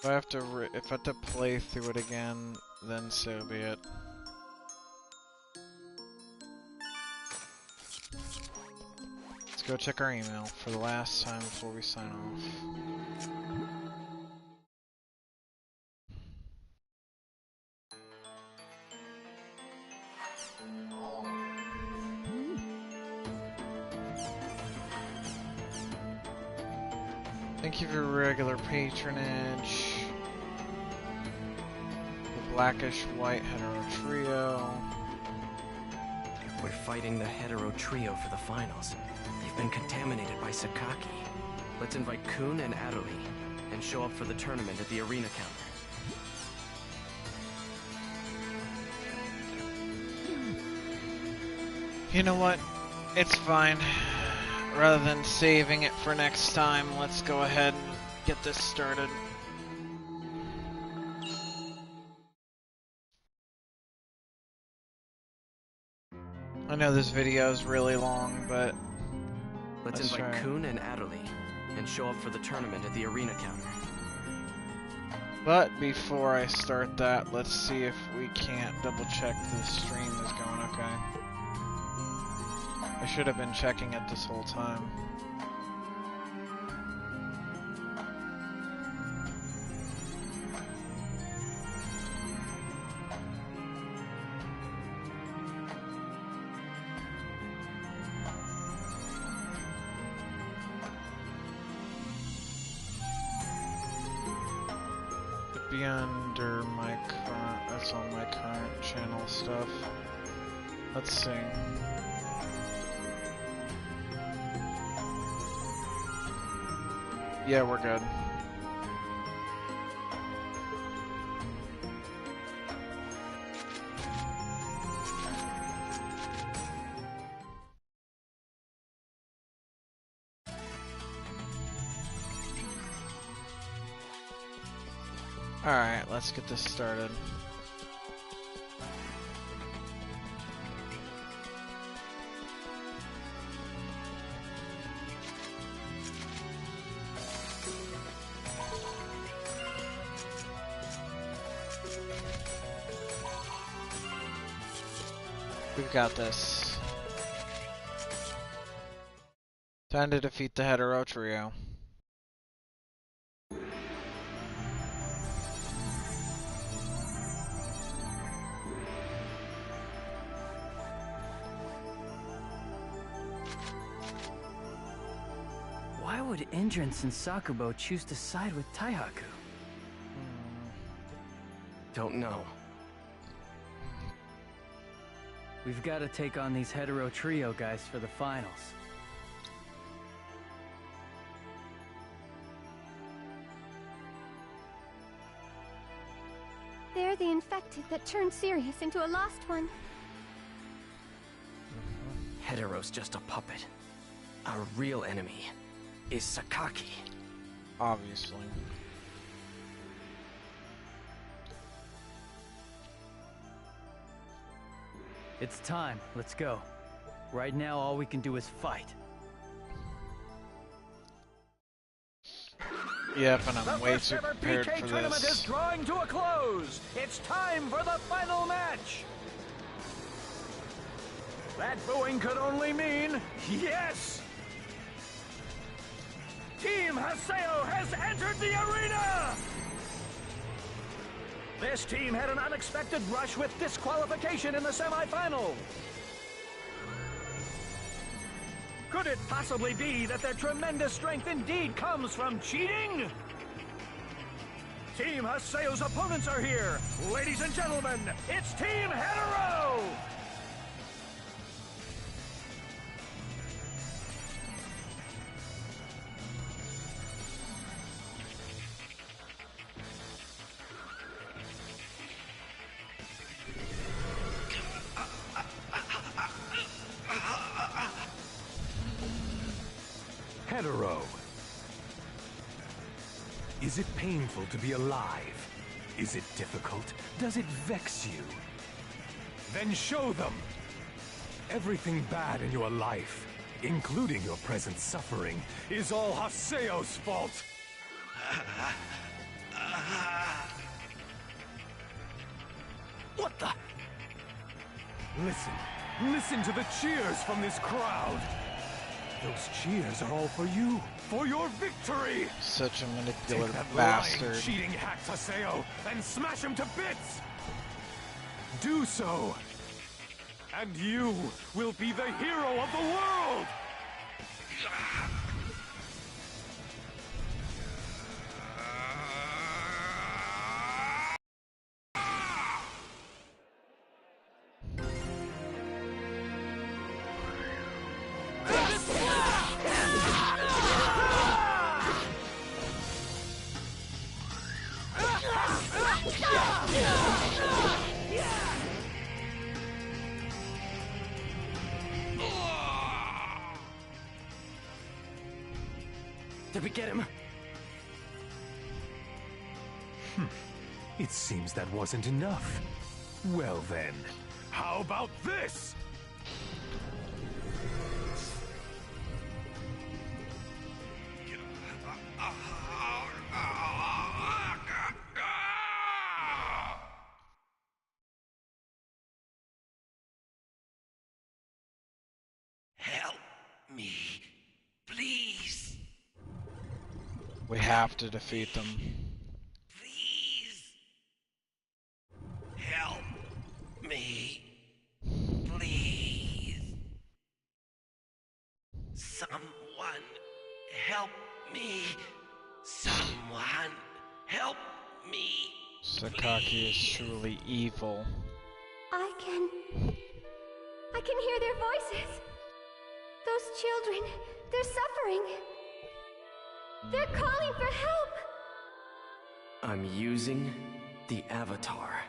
If I have to play through it again, then so be it. Let's go check our email for the last time before we sign off. Thank you for regular patronage. The Blackish White Hetero Trio. We're fighting the Hetero Trio for the finals. They've been contaminated by Sakaki. Let's invite Kun and Adoli, and show up for the tournament at the arena counter. You know what? It's fine. Rather than saving it for next time, let's go ahead and get this started. I know this video is really long, but let's invite Kun and Adoli, and show up for the tournament at the arena counter. But before I start that, let's see if we can't double check the stream is going okay. I should have been checking it this whole time. be under my current, that's on my current channel stuff. Let's see. Yeah, we're good. Alright, let's get this started. We've got this. Time to defeat the Hetero trio. Why would Indrance and Sakubo choose to side with Taihaku? Don't know. We've got to take on these Hetero trio guys for the finals. They're the infected that turned Sirius into a lost one. Hetero's just a puppet. Our real enemy is Sakaki. Obviously. It's time. Let's go. Right now, all we can do is fight. Yep, and I'm The way first too ever prepared PK for tournament is this. drawing to a close. It's time for the final match. That booing could only mean yes. Team Haseo has entered the arena. This team had an unexpected brush with disqualification in the semifinal. Could it possibly be that their tremendous strength indeed comes from cheating? Team Haseo's opponents are here. Ladies and gentlemen, it's Team Hetero! Hetero. Is it painful to be alive? Is it difficult? Does it vex you? Then show them! Everything bad in your life, including your present suffering, is all Haseo's fault! What the? Listen to the cheers from this crowd! Those cheers are all for you, for your victory! Such a Take manipulative that bastard. lying, cheating hack Haseo and smash him to bits! Do so, and you will be the hero of the world! Did we get him? It seems that wasn't enough. Well then, how about this? Help me, please. We have to defeat them. Please. Help me. Please. Someone help me. Someone help me. Sakaki is truly evil. I can hear their voices. Those children, they're suffering. They're calling for help. I'm using the Avatar.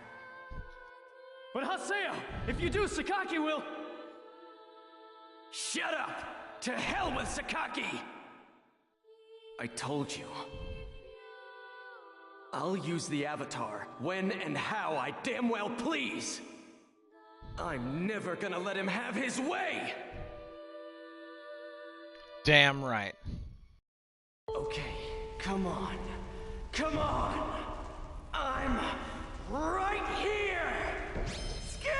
But Haseo, if you do, Sakaki will... Shut up! To hell with Sakaki! I told you. I'll use the Avatar when and how I damn well please. I'm never gonna let him have his way! Damn right. Okay, come on. Come on! I'm right here! Skate!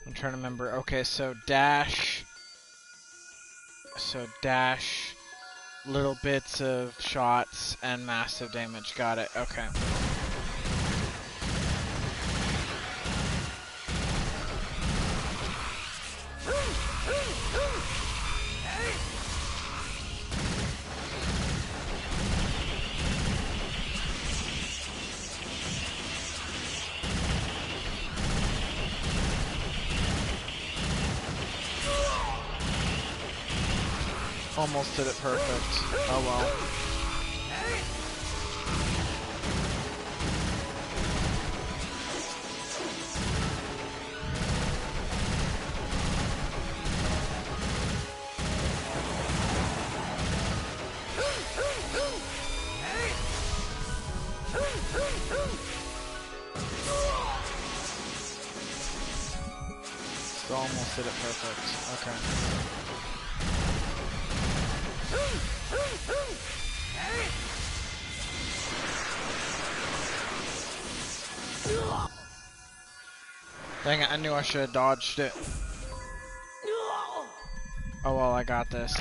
I'm trying to remember. Okay, so dash. So dash, little bits of shots, and massive damage. Got it. Okay. Almost did it perfect. Oh well. So almost did it perfect. Okay. Dang it, I knew I should have dodged it. Oh well, I got this.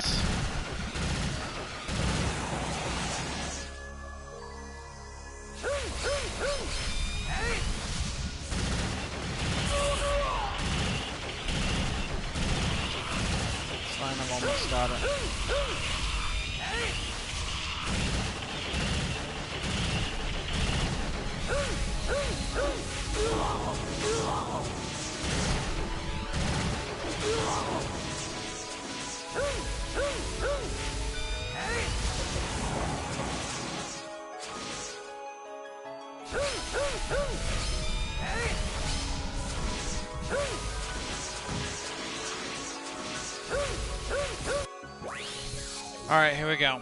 Fine, I've almost got it. Alright, here we go.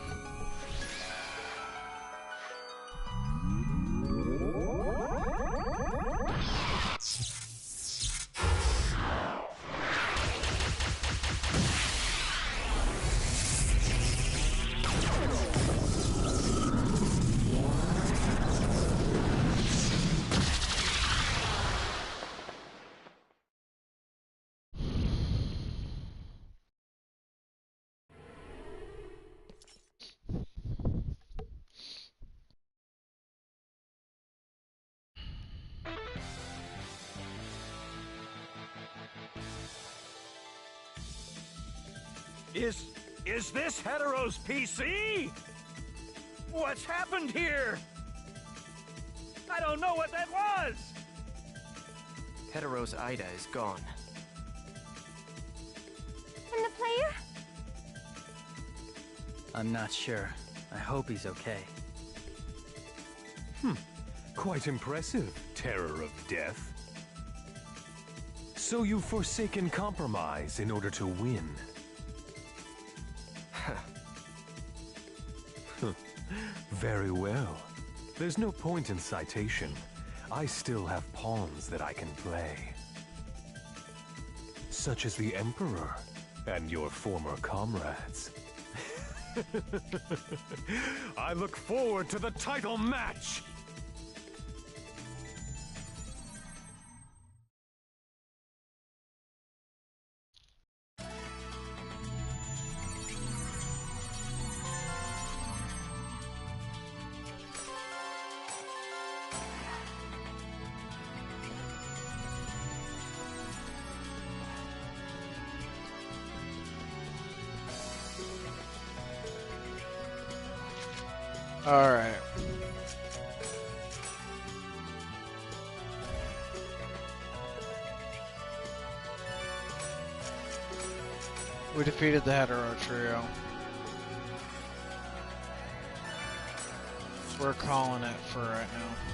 Is this Hetero's PC? What's happened here? I don't know what that was! Hetero's Ida is gone. And the player? I'm not sure. I hope he's okay. Quite impressive, terror of death. So you've forsaken compromise in order to win. Very well. There's no point in citation. I still have pawns that I can play. Such as the Emperor and your former comrades. I look forward to the title match! Alright. We defeated the Hetero trio. We're calling it for right now.